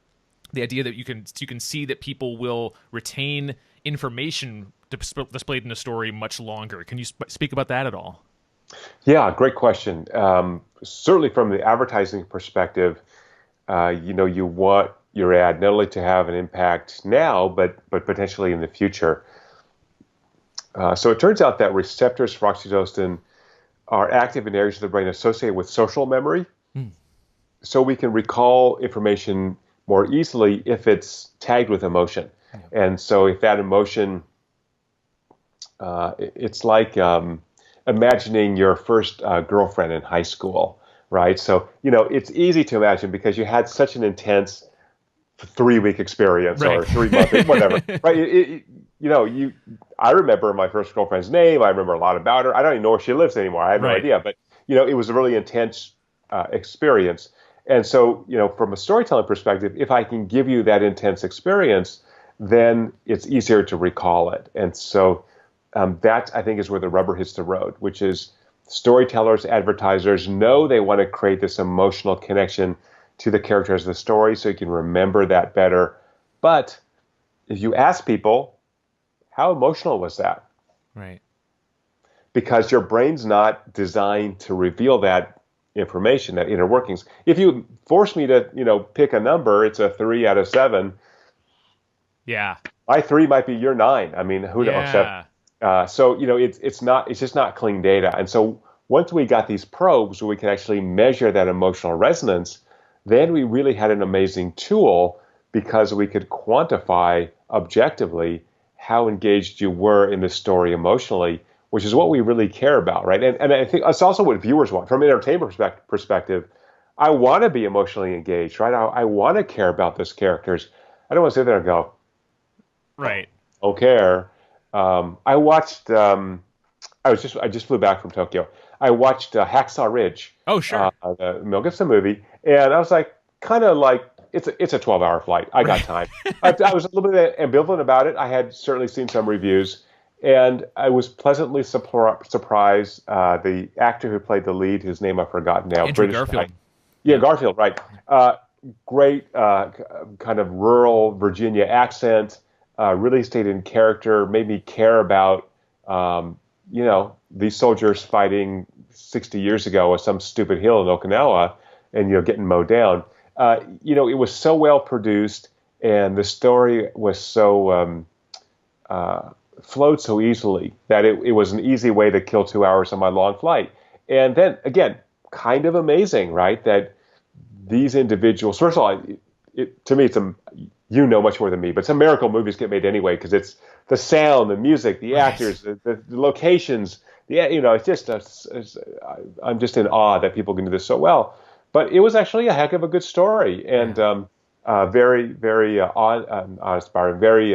the idea that you can see that people will retain information displayed in a story much longer. Can you speak about that at all? Yeah, great question. Certainly from the advertising perspective, you want your ad not only to have an impact now, but potentially in the future. So it turns out that receptors for oxytocin are active in areas of the brain associated with social memory. So we can recall information more easily if it's tagged with emotion. And so if that emotion, it's like imagining your first girlfriend in high school, right? So, it's easy to imagine because you had such an intense 3-week experience right. or 3 months, whatever, right? I remember my first girlfriend's name. I remember a lot about her. I don't even know where she lives anymore. I have no idea, but, it was a really intense experience. And so, from a storytelling perspective, if I can give you that intense experience, then it's easier to recall it. And so that, I think, is where the rubber hits the road, which is storytellers, advertisers know they want to create this emotional connection to the characters of the story so you can remember that better. But if you ask people, how emotional was that? Right. Because your brain's not designed to reveal that information, that inner workings. If you force me to, pick a number, it's a 3 out of 7. Yeah. My 3 might be your 9. I mean, who knows? So, it's just not clean data. And so once we got these probes where we could actually measure that emotional resonance, then we really had an amazing tool because we could quantify objectively how engaged you were in the story emotionally, which is what we really care about, right? And I think it's also what viewers want. From an entertainment perspective, I want to be emotionally engaged, right? I want to care about those characters. I don't want to sit there and go, right, I don't care. I watched. I just flew back from Tokyo. I watched Hacksaw Ridge. Oh, sure. The Mel Gibson movie, and I was like, kind of like, it's a 12-hour flight. I got time. I was a little bit ambivalent about it. I had certainly seen some reviews, and I was pleasantly surprised. The actor who played the lead, whose name I've forgotten now, Andrew Garfield. guy. Yeah, Garfield, right. great kind of rural Virginia accent, really stayed in character, made me care about, these soldiers fighting 60 years ago on some stupid hill in Okinawa and, getting mowed down. It was so well produced and the story was so, flowed so easily that it was an easy way to kill 2 hours on my long flight. And then again, kind of amazing, right? That these individuals, first of all, to me, much more than me, but some miracle movies get made anyway because it's the sound, the music, the actors, the locations. It's just I'm just in awe that people can do this so well. But it was actually a heck of a good story and very, very awe-inspiring, very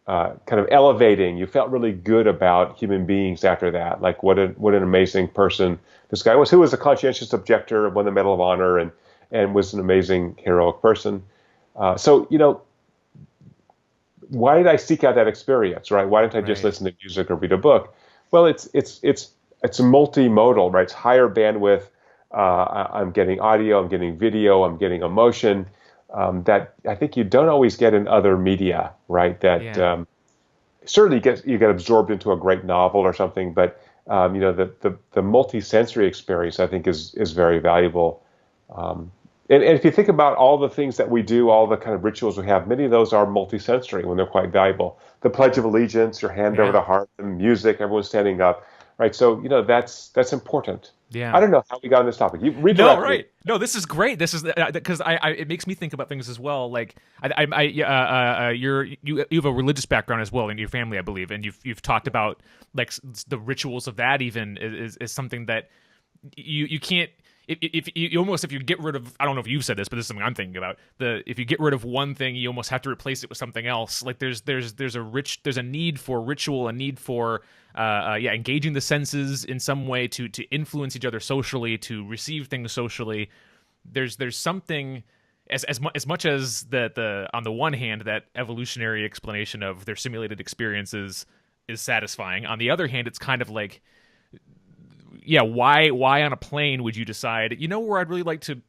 kind of elevating. You felt really good about human beings after that. Like what an amazing person this guy was, who was a conscientious objector, won the Medal of Honor, and was an amazing heroic person. Why did I seek out that experience, right? Why didn't I just listen to music or read a book? Well, it's multimodal, right? It's higher bandwidth. I'm getting audio, I'm getting video, I'm getting emotion. That I think you don't always get in other media, right? That certainly you get absorbed into a great novel or something, but the multi-sensory experience I think is very valuable. And if you think about all the things that we do, all the kind of rituals we have, many of those are multi-sensory when they're quite valuable. The Pledge of Allegiance, your hand over the heart, the music, everyone's standing up, right? So that's important. Yeah. I don't know how we got on this topic. You redirect No, right. me. No, this is great. This is because it makes me think about things as well. Like you have a religious background as well in your family, I believe, and you've talked about like the rituals of that even is something that you can't. If you get rid of, I don't know if you've said this, but this is something I'm thinking about. If you get rid of one thing, you almost have to replace it with something else. Like there's a need for ritual, a need for engaging the senses in some way to influence each other socially, to receive things socially. There's something as much as the on the one hand that evolutionary explanation of their simulated experiences is satisfying. On the other hand, it's kind of like, why on a plane would you decide, where I'd really like to,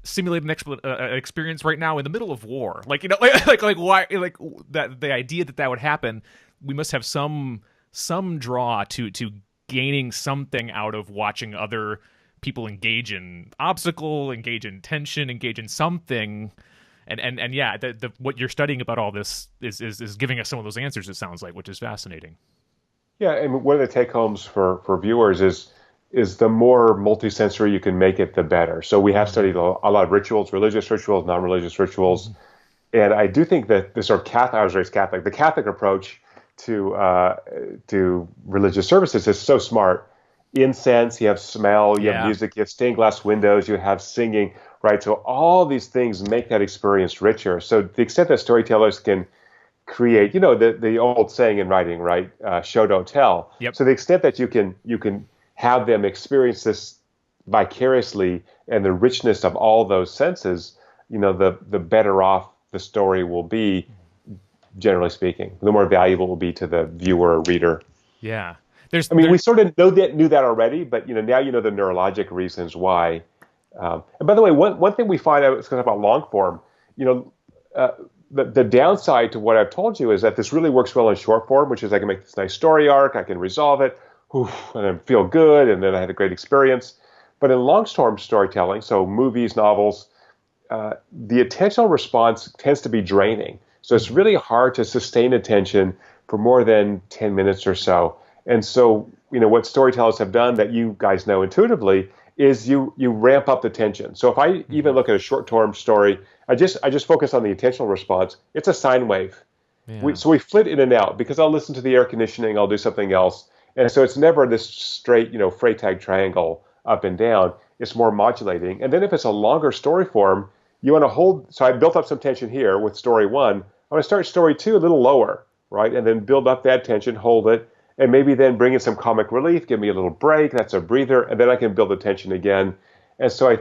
simulate an experience right now in the middle of war? Like, like why, like that the idea that would happen, we must have some draw to gaining something out of watching other people engage in obstacle, engage in tension, engage in something. And what you're studying about all this is giving us some of those answers, it sounds like, which is fascinating. Yeah, and one of the take-homes for viewers is the more multisensory you can make it, the better. So we have studied a lot of rituals, religious rituals, non-religious rituals. Mm-hmm. And I do think that this sort of I was raised Catholic, the Catholic approach to religious services is so smart. Incense, you have smell, you have music, you have stained glass windows, you have singing, right? So all these things make that experience richer. So to the extent that storytellers can create, the old saying in writing, right? Show, don't tell. Yep. So the extent that you can have them experience this vicariously and the richness of all those senses, the better off the story will be, generally speaking. The more valuable it will be to the viewer or reader. Yeah. We sort of knew that already, but now you know the neurologic reasons why. And by the way, one thing we find out about long form, the downside to what I've told you is that this really works well in short form, which is I can make this nice story arc, I can resolve it, and I feel good, and then I had a great experience. But in long-form storytelling, so movies, novels, the attentional response tends to be draining. So it's really hard to sustain attention for more than 10 minutes or so. And so, what storytellers have done that you guys know intuitively is you ramp up the tension. So if I even look at a short-term story, I just focus on the attentional response. It's a sine wave. Yeah. So we flit in and out because I'll listen to the air conditioning, I'll do something else. And so it's never this straight, Freytag triangle up and down. It's more modulating. And then if it's a longer story form, you want to hold. So I built up some tension here with story one. I want to start story two a little lower, right? And then build up that tension, hold it, and maybe then bring in some comic relief, give me a little break. That's a breather. And then I can build the tension again. And so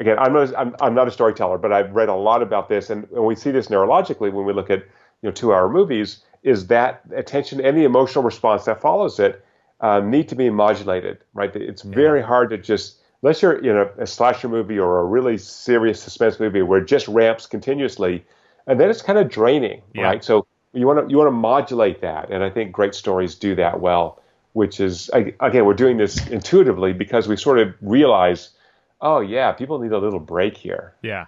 again, I'm not a storyteller, but I've read a lot about this. And we see this neurologically when we look at 2-hour movies, is that attention and the emotional response that follows it need to be modulated, right? It's very hard to just unless you're in a slasher movie or a really serious suspense movie where it just ramps continuously, and then it's kind of draining, right? So you want to modulate that, and I think great stories do that well. Which is, again, we're doing this intuitively because we sort of realize, oh yeah, people need a little break here. Yeah.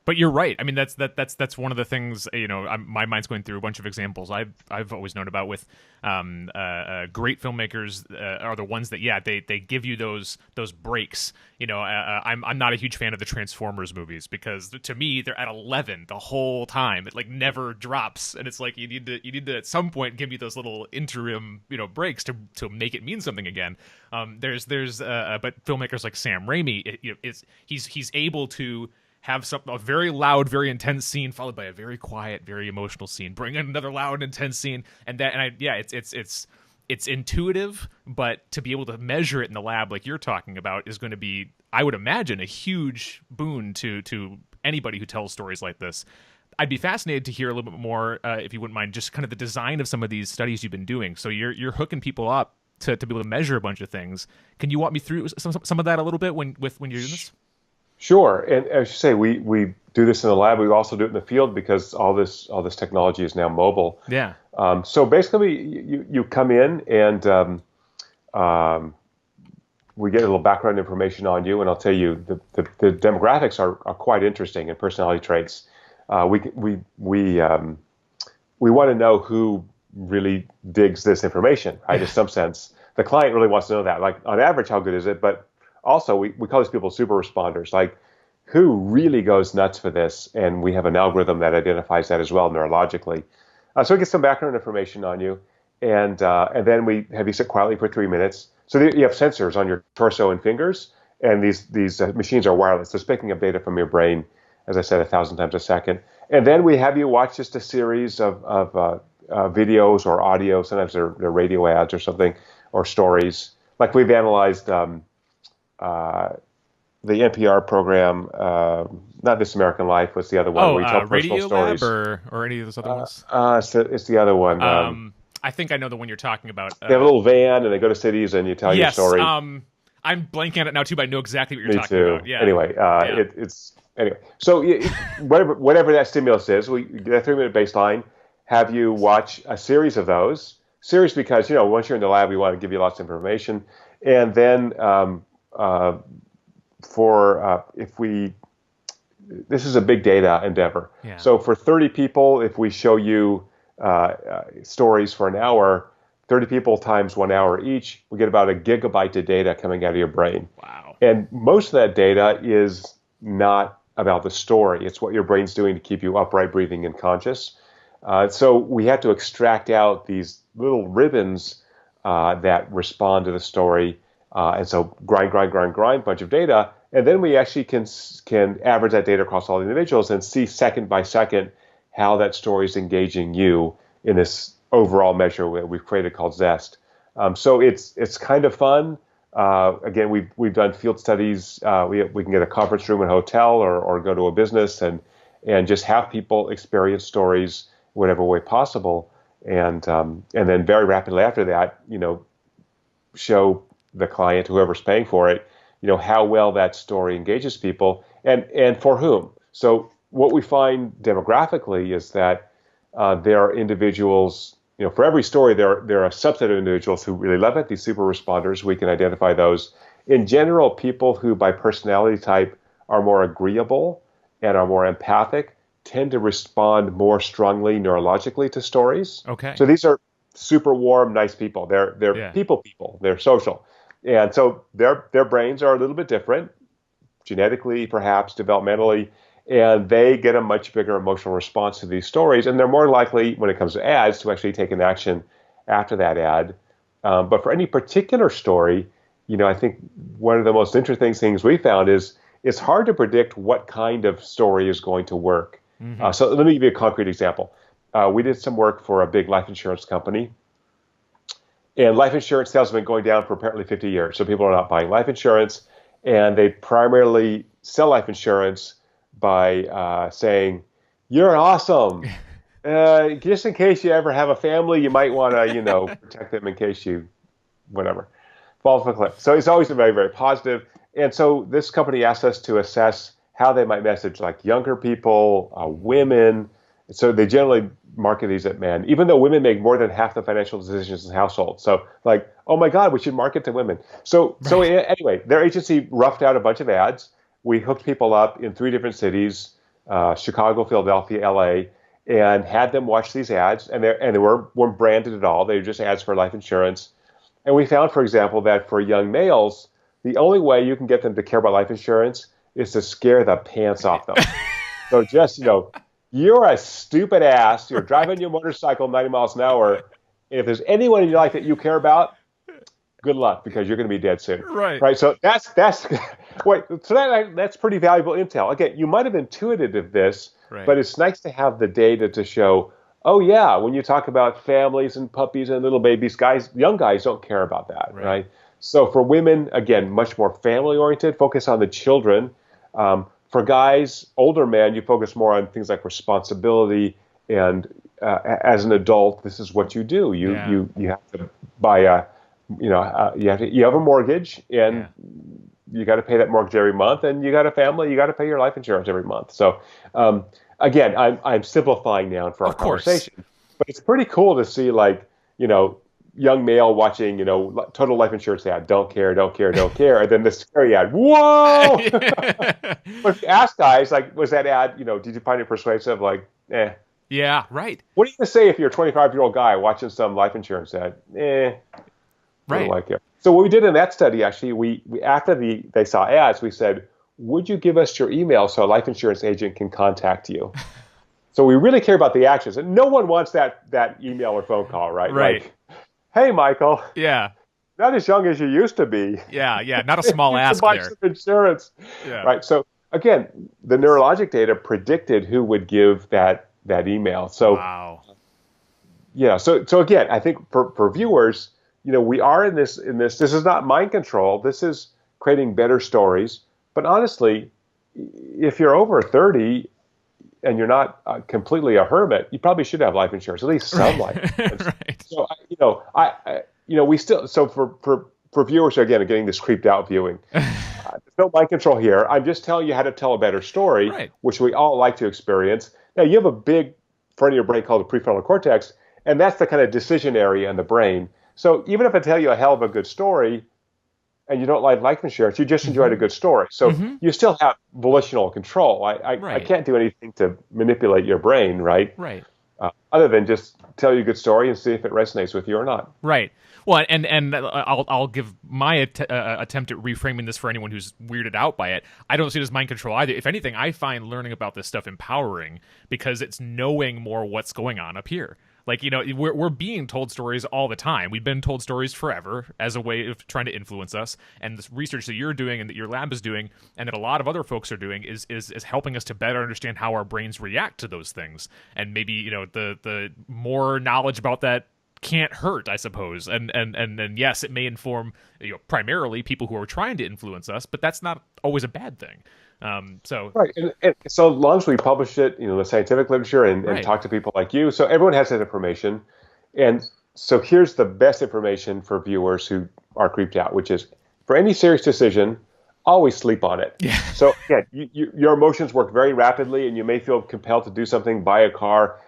But you're right. I mean, that's one of the things, my mind's going through a bunch of examples I've always known about with great filmmakers are the ones that, they give you those breaks. I'm not a huge fan of the Transformers movies because to me, they're at 11 the whole time. It like never drops. And it's like, you need to at some point give me those little interim, breaks to make it mean something again. But filmmakers like Sam Raimi, he's able to have a very loud, very intense scene followed by a very quiet, very emotional scene. Bring in another loud, intense scene, it's intuitive, but to be able to measure it in the lab like you're talking about is going to be, I would imagine, a huge boon to anybody who tells stories like this. I'd be fascinated to hear a little bit more, if you wouldn't mind, just kind of the design of some of these studies you've been doing. So you're hooking people up to be able to measure a bunch of things. Can you walk me through some of that a little bit when you're doing this? Sure, and as you say, we do this in the lab. We also do it in the field because all this technology is now mobile. Yeah. So basically, you come in and we get a little background information on you, and I'll tell you the demographics are quite interesting and personality traits. We want to know who really digs this information, right? In some sense, the client really wants to know that. Like on average, how good is it? But also, we call these people super responders, like who really goes nuts for this, and we have an algorithm that identifies that as well neurologically. So we get some background information on you, and then we have you sit quietly for 3 minutes. So you have sensors on your torso and fingers, and these machines are wireless. They're picking up data from your brain, as I said, 1,000 times a second. And then we have you watch just a series of videos or audio. Sometimes they're radio ads or something, or stories. Like we've analyzed the NPR program, not This American Life. What's the other one? Oh, where we tell personal Radio stories. Lab or any of those other ones? It's the other one. I think I know the one you're talking about. They have a little van and they go to cities and you tell your story. I'm blanking on it now too, but I know exactly what you're Me talking too. about. Yeah. Anyway, anyway. So whatever that stimulus is, we get a 3-minute baseline. Have you watch a series of those. Series because once you're in the lab, we want to give you lots of information, and then this is a big data endeavor. Yeah. So for 30 people, if we show you stories for an hour, 30 people times 1 hour each, we get about a gigabyte of data coming out of your brain. Wow. And most of that data is not about the story. It's what your brain's doing to keep you upright, breathing, and conscious. So we had to extract out these little ribbons that respond to the story. And so grind, bunch of data. And then we actually can average that data across all the individuals and see second by second how that story is engaging you in this overall measure that we've created called ZEST. So it's kind of fun. Again, we've done field studies. We can get a conference room in a hotel or go to a business and just have people experience stories whatever way possible. And then very rapidly after that, show the client, whoever's paying for it, how well that story engages people and for whom. So what we find demographically is that there are individuals, for every story, there are a subset of individuals who really love it, these super responders. We can identify those. In general, people who by personality type are more agreeable and are more empathic tend to respond more strongly neurologically to stories. Okay. So these are super warm, nice people. They're people. They're social. And so their brains are a little bit different, genetically, perhaps, developmentally, and they get a much bigger emotional response to these stories. And they're more likely, when it comes to ads, to actually take an action after that ad. But for any particular story, I think one of the most interesting things we found is it's hard to predict what kind of story is going to work. Mm-hmm. So let me give you a concrete example. We did some work for a big life insurance company. And life insurance sales have been going down for apparently 50 years. So people are not buying life insurance. And they primarily sell life insurance by saying, you're awesome. Just in case you ever have a family, you might want to, protect them in case you, whatever, fall off a cliff. So it's always very, very positive. And so this company asked us to assess how they might message like younger people, women. So they generally market these at men, even though women make more than half the financial decisions in the household. So like, oh my God, we should market to women. So anyway, their agency roughed out a bunch of ads. We hooked people up in 3 different cities, Chicago, Philadelphia, LA, and had them watch these ads. And they weren't branded at all. They were just ads for life insurance. And we found, for example, that for young males, the only way you can get them to care about life insurance is to scare the pants off them. So just, you're a stupid ass. You're driving your motorcycle 90 miles an hour. If there's anyone in your life that you care about, good luck, because you're going to be dead soon. Right. So that's pretty valuable intel. Again, you might have intuited this, but it's nice to have the data to show, oh yeah, when you talk about families and puppies and little babies, young guys don't care about that, right? So for women, again, much more family-oriented, focus on the children. For guys, older men, you focus more on things like responsibility and as an adult, this is what you do. You have to buy you have a mortgage and you got to pay that mortgage every month, and you got a family, you got to pay your life insurance every month. So again, I'm simplifying now for our conversation, but it's pretty cool to see young male watching, total life insurance ad, don't care, and then the scary ad, whoa! But if you ask guys, was that ad, did you find it persuasive? Yeah, right. What are you going to say if you're a 25-year-old guy watching some life insurance ad? Right. Like it. So what we did in that study, actually, we after they saw ads, we said, would you give us your email so a life insurance agent can contact you? So we really care about the actions, and no one wants that email or phone call, right? Right. Hey, Michael. Yeah. Not as young as you used to be. Yeah. Not a small ask buy there. Some insurance. Yeah. Right. So again, the neurologic data predicted who would give that email. So wow. Yeah. So again, I think for viewers, we are in this. This is not mind control. This is creating better stories. But honestly, if you're over 30 and you're not completely a hermit, you probably should have life insurance, at least some life insurance. Right. So we still. So for viewers, again, are getting this creeped out viewing. There's no mind control here. I'm just telling you how to tell a better story, which we all like to experience. Now, you have a big front of your brain called the prefrontal cortex, and that's the kind of decision area in the brain. So even if I tell you a hell of a good story and you don't like life insurance, you just enjoyed a good story. So you still have volitional control. I can't do anything to manipulate your brain, right? Right. Other than just tell you a good story and see if it resonates with you or not. Right. Well, and I'll give my attempt at reframing this for anyone who's weirded out by it. I don't see it as mind control either. If anything, I find learning about this stuff empowering because it's knowing more what's going on up here. We're being told stories all the time. We've been told stories forever as a way of trying to influence us. And this research that you're doing and that your lab is doing and that a lot of other folks are doing is helping us to better understand how our brains react to those things. And maybe, the more knowledge about that can't hurt, I suppose. And yes, it may inform primarily people who are trying to influence us, but that's not always a bad thing. Right, and so long as we publish it, the scientific literature and talk to people like you, so everyone has that information. And so here's the best information for viewers who are creeped out, which is for any serious decision, always sleep on it. Yeah. So your emotions work very rapidly, and you may feel compelled to do something, buy a car.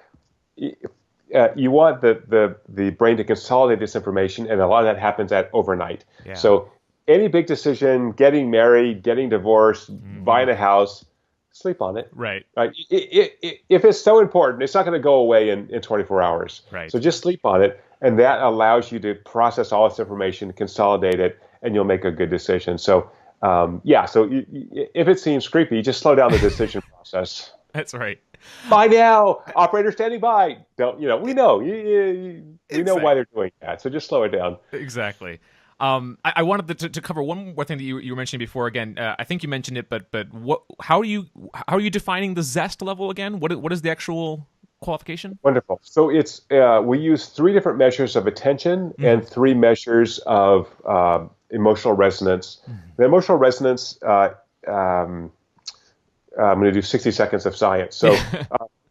You want the brain to consolidate this information, and a lot of that happens overnight. Yeah. So any big decision, getting married, getting divorced, buying a house, sleep on it. Right. If it's so important, it's not going to go away in 24 hours. Right. So just sleep on it, and that allows you to process all this information, consolidate it, and you'll make a good decision. So, if it seems creepy, just slow down the decision process. That's right. Buy now, operator standing by. We know we know why they're doing that. So just slow it down. Exactly. I wanted to cover one more thing that you were mentioning before. Again, I think you mentioned it, but how are you defining the ZEST level again? What is the actual qualification? Wonderful. So it's we use 3 different measures of attention and 3 measures of emotional resonance. The emotional resonance. I'm going to do 60 seconds of science. So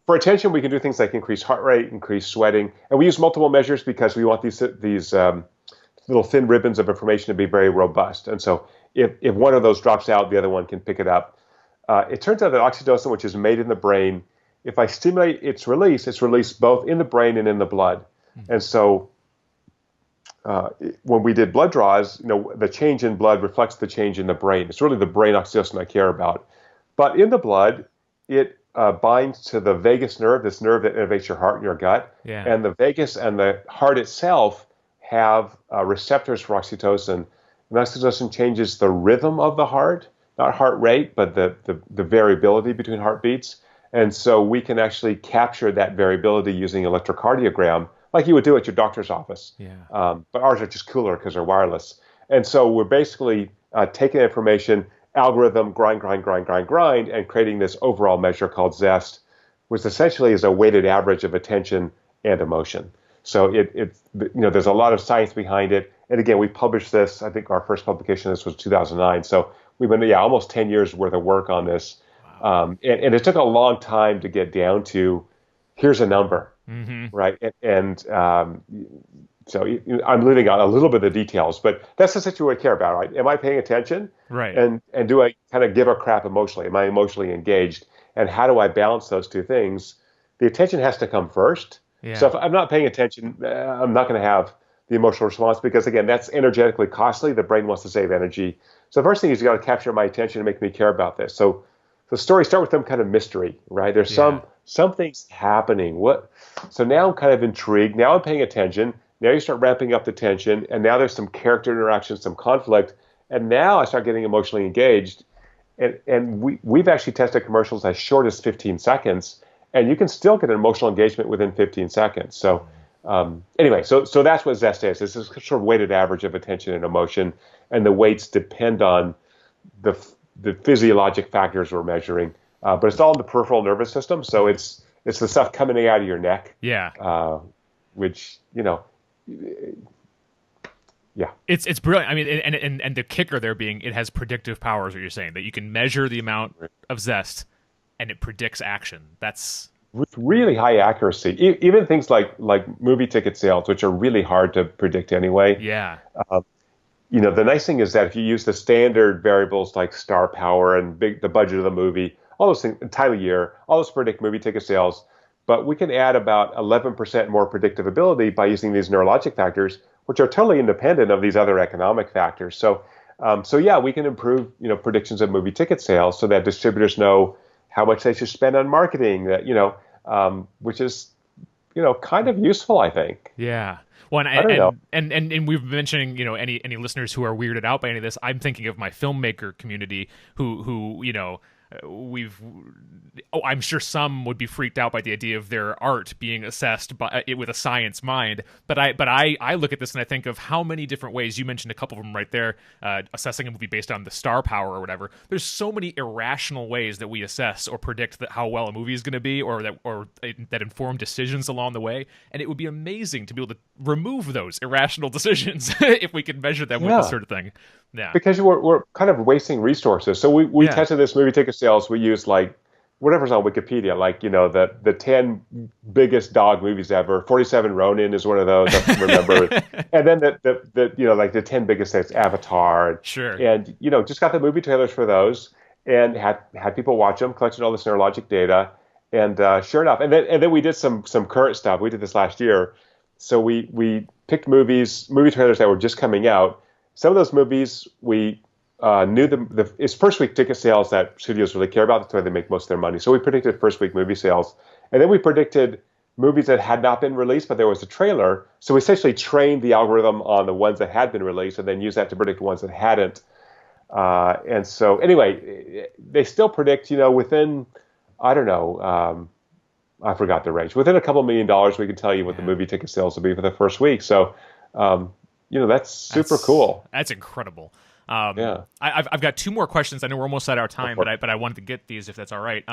for attention, we can do things like increase heart rate, increase sweating, and we use multiple measures because we want these little thin ribbons of information to be very robust. And so if one of those drops out, the other one can pick it up. It turns out that oxytocin, which is made in the brain, if I stimulate its release, it's released both in the brain and in the blood. And so when we did blood draws, the change in blood reflects the change in the brain. It's really the brain oxytocin I care about. But in the blood, it binds to the vagus nerve, this nerve that innervates your heart and your gut. Yeah. And the vagus and the heart itself have receptors for oxytocin. And oxytocin changes the rhythm of the heart, not heart rate, but the variability between heartbeats. And so we can actually capture that variability using electrocardiogram, like you would do at your doctor's office. Yeah. But ours are just cooler because they're wireless. And so we're basically taking information, algorithm, grind, and creating this overall measure called ZEST, which essentially is a weighted average of attention and emotion. So there's a lot of science behind it. And again, we published this, I think our first publication of this was 2009. So we've been, almost 10 years worth of work on this. Wow. And it took a long time to get down to, here's a number, right? So I'm leaving out a little bit of the details, but that's the situation I care about, right? Am I paying attention? Right. And do I kind of give a crap emotionally? Am I emotionally engaged? And how do I balance those two things? The attention has to come first. Yeah. So if I'm not paying attention, I'm not going to have the emotional response because, again, that's energetically costly. The brain wants to save energy. So the first thing is you got to capture my attention and make me care about this. So the stories start with some kind of mystery, right? There's some things happening. So now I'm kind of intrigued. Now I'm paying attention. Now you start ramping up the tension, and now there's some character interaction, some conflict, and now I start getting emotionally engaged. And we've actually tested commercials as short as 15 seconds, and you can still get an emotional engagement within 15 seconds. So anyway, so that's what ZEST is. It's this sort of weighted average of attention and emotion, and the weights depend on the physiologic factors we're measuring. But it's all in the peripheral nervous system, so it's the stuff coming out of your neck. Yeah. Which, yeah. It's brilliant. I mean, and the kicker there being it has predictive powers, what you're saying, that you can measure the amount of ZEST and it predicts action. That's with really high accuracy. Even things like movie ticket sales, which are really hard to predict anyway. Yeah. The nice thing is that if you use the standard variables like star power and the budget of the movie, all those things, time of year, all those predict movie ticket sales. But we can add about 11% more predictability by using these neurologic factors, which are totally independent of these other economic factors. So we can improve, predictions of movie ticket sales so that distributors know how much they should spend on marketing. Which is, kind of useful, I think. Yeah. Well, and we've been mentioning, any listeners who are weirded out by any of this. I'm thinking of my filmmaker community who I'm sure some would be freaked out by the idea of their art being assessed with a science mind. But I look at this and I think of how many different ways. You mentioned a couple of them right there, assessing a movie based on the star power or whatever. There's so many irrational ways that we assess or predict how well a movie is going to be, or that inform decisions along the way. And it would be amazing to be able to remove those irrational decisions if we could measure them with this sort of thing. Yeah. Because we're kind of wasting resources. So we tested this movie ticket sales. We used whatever's on Wikipedia, the 10 biggest dog movies ever. 47 Ronin is one of those, I can remember. And then the 10 biggest things, Avatar. Sure. And, just got the movie trailers for those and had people watch them, collected all this neurologic data. And sure enough, and then we did some current stuff. We did this last year. So we picked movie trailers that were just coming out. Some of those movies we knew it's first week ticket sales that studios really care about. That's why they make most of their money. So we predicted first week movie sales. And then we predicted movies that had not been released, but there was a trailer. So we essentially trained the algorithm on the ones that had been released and then used that to predict ones that hadn't. And so anyway, they still predict, within, I don't know, I forgot the range. Within a couple $1 million, we can tell you what the movie ticket sales will be for the first week. So, that's super cool. That's incredible. I've got two more questions. I know we're almost at our time, but I wanted to get these if that's all right.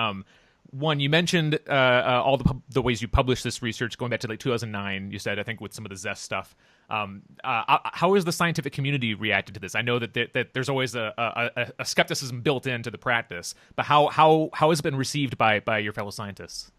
One, you mentioned all the ways you published this research going back to 2009. You said, I think, with some of the ZEST stuff. How has the scientific community reacted to this? I know that there's always a skepticism built into the practice, but how has it been received by your fellow scientists?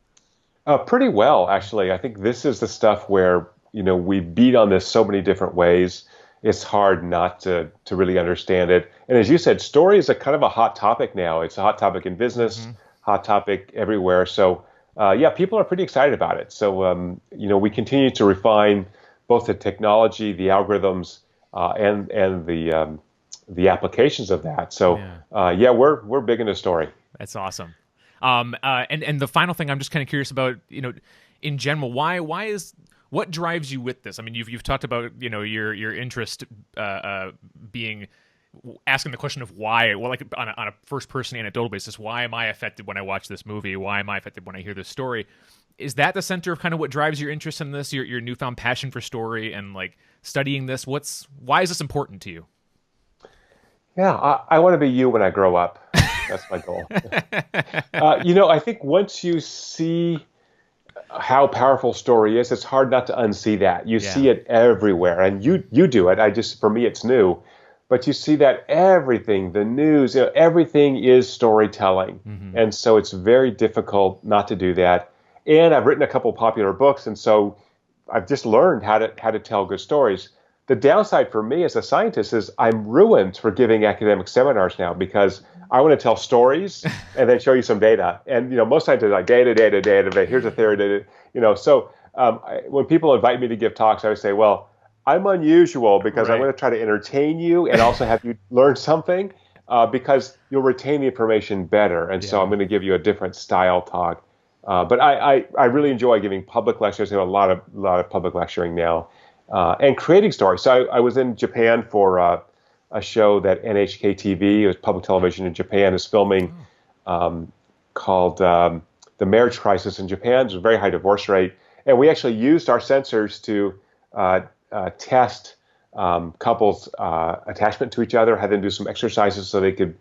Pretty well, actually. I think this is the stuff where we beat on this so many different ways. It's hard not to really understand it. And as you said, story is a kind of a hot topic now. It's a hot topic in business, hot topic everywhere. So yeah, people are pretty excited about it. So we continue to refine both the technology, the algorithms, and the applications of that. So yeah, we're big into story. That's awesome. And the final thing I'm just kind of curious about, in general, what drives you with this? I mean, you've talked about, your interest being asking the question of why, well, like on a first person anecdotal basis, why am I affected when I watch this movie? Why am I affected when I hear this story? Is that the center of kind of what drives your interest in this, your newfound passion for story and like studying this? Why is this important to you? Yeah, I want to be you when I grow up. That's my goal. I think once you see how powerful story is, it's hard not to unsee that. You see it everywhere, and you do it. For me, it's new, but you see that everything, the news, everything is storytelling, and so it's very difficult not to do that. And I've written a couple popular books, and so I've just learned how to tell good stories. The downside for me as a scientist is I'm ruined for giving academic seminars now because I want to tell stories and then show you some data. And most scientists are like data. Here's a theory, data. So when people invite me to give talks, I would say, well, I'm unusual because I'm going to try to entertain you and also have you learn something because you'll retain the information better. And so I'm going to give you a different style talk. But I really enjoy giving public lectures. I do a lot of public lecturing now. And creating stories. So I was in Japan for a show that NHK TV, it was public television in Japan, is filming called The Marriage Crisis in Japan. There's a very high divorce rate. And we actually used our sensors to test couples' attachment to each other, had them do some exercises so they could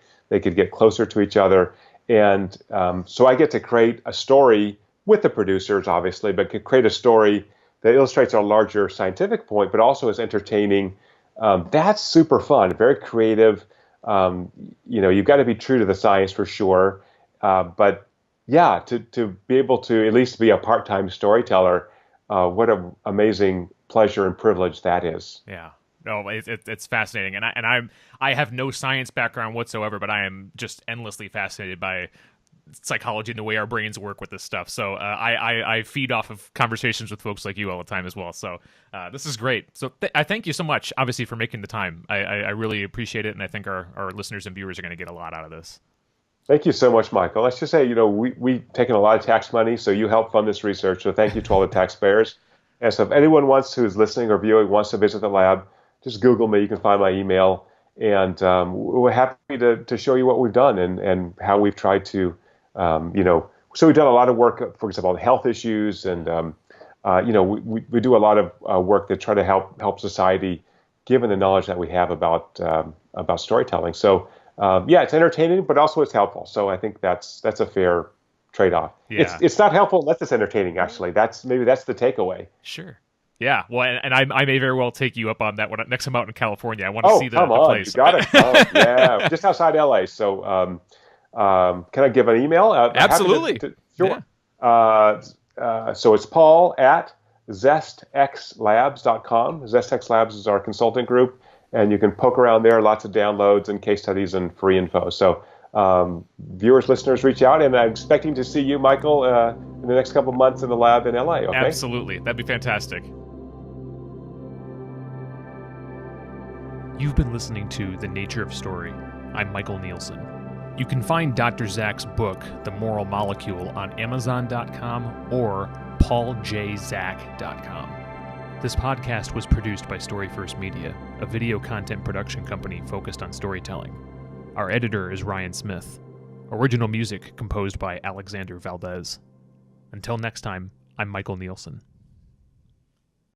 get closer to each other. And so I get to create a story with the producers, obviously, but could create a story that illustrates a larger scientific point, but also is entertaining. That's super fun, very creative. You've got to be true to the science for sure. But yeah, to be able to at least be a part-time storyteller, what an amazing pleasure and privilege that is. Yeah. No, it's fascinating. And I have no science background whatsoever, but I am just endlessly fascinated by psychology and the way our brains work with this stuff. So I feed off of conversations with folks like you all the time as well. So this is great. So I thank you so much, obviously, for making the time. I really appreciate it, and I think our listeners and viewers are going to get a lot out of this. Thank you so much, Michael. Let's just say, we've taken a lot of tax money, so you help fund this research. So thank you to all the taxpayers. And so if anyone who's listening or viewing wants to visit the lab, just Google me. You can find my email. And we're happy to show you what we've done and how we've tried to so we've done a lot of work, for example, on health issues, and we do a lot of work that try to help society, given the knowledge that we have about storytelling. So it's entertaining, but also it's helpful. So I think that's a fair trade-off. Yeah. It's not helpful unless it's entertaining. Actually, that's the takeaway. Sure. Yeah, well, and I may very well take you up on that one next time I'm out in California. I want to see the place. You got it. Yeah, just outside LA. So. Can I give an email? Absolutely. Sure. Yeah. So it's Paul at zestxlabs.com. ZestX Labs is our consulting group, and you can poke around there. Lots of downloads and case studies and free info. So viewers, listeners, reach out, and I'm expecting to see you, Michael, in the next couple of months in the lab in LA. Okay? Absolutely. That'd be fantastic. You've been listening to The Nature of Story. I'm Michael Neelsen. You can find Dr. Zak's book, The Moral Molecule, on Amazon.com or pauljzak.com. This podcast was produced by Story First Media, a video content production company focused on storytelling. Our editor is Ryan Smith. Original music composed by Alexander Valdez. Until next time, I'm Michael Neelsen.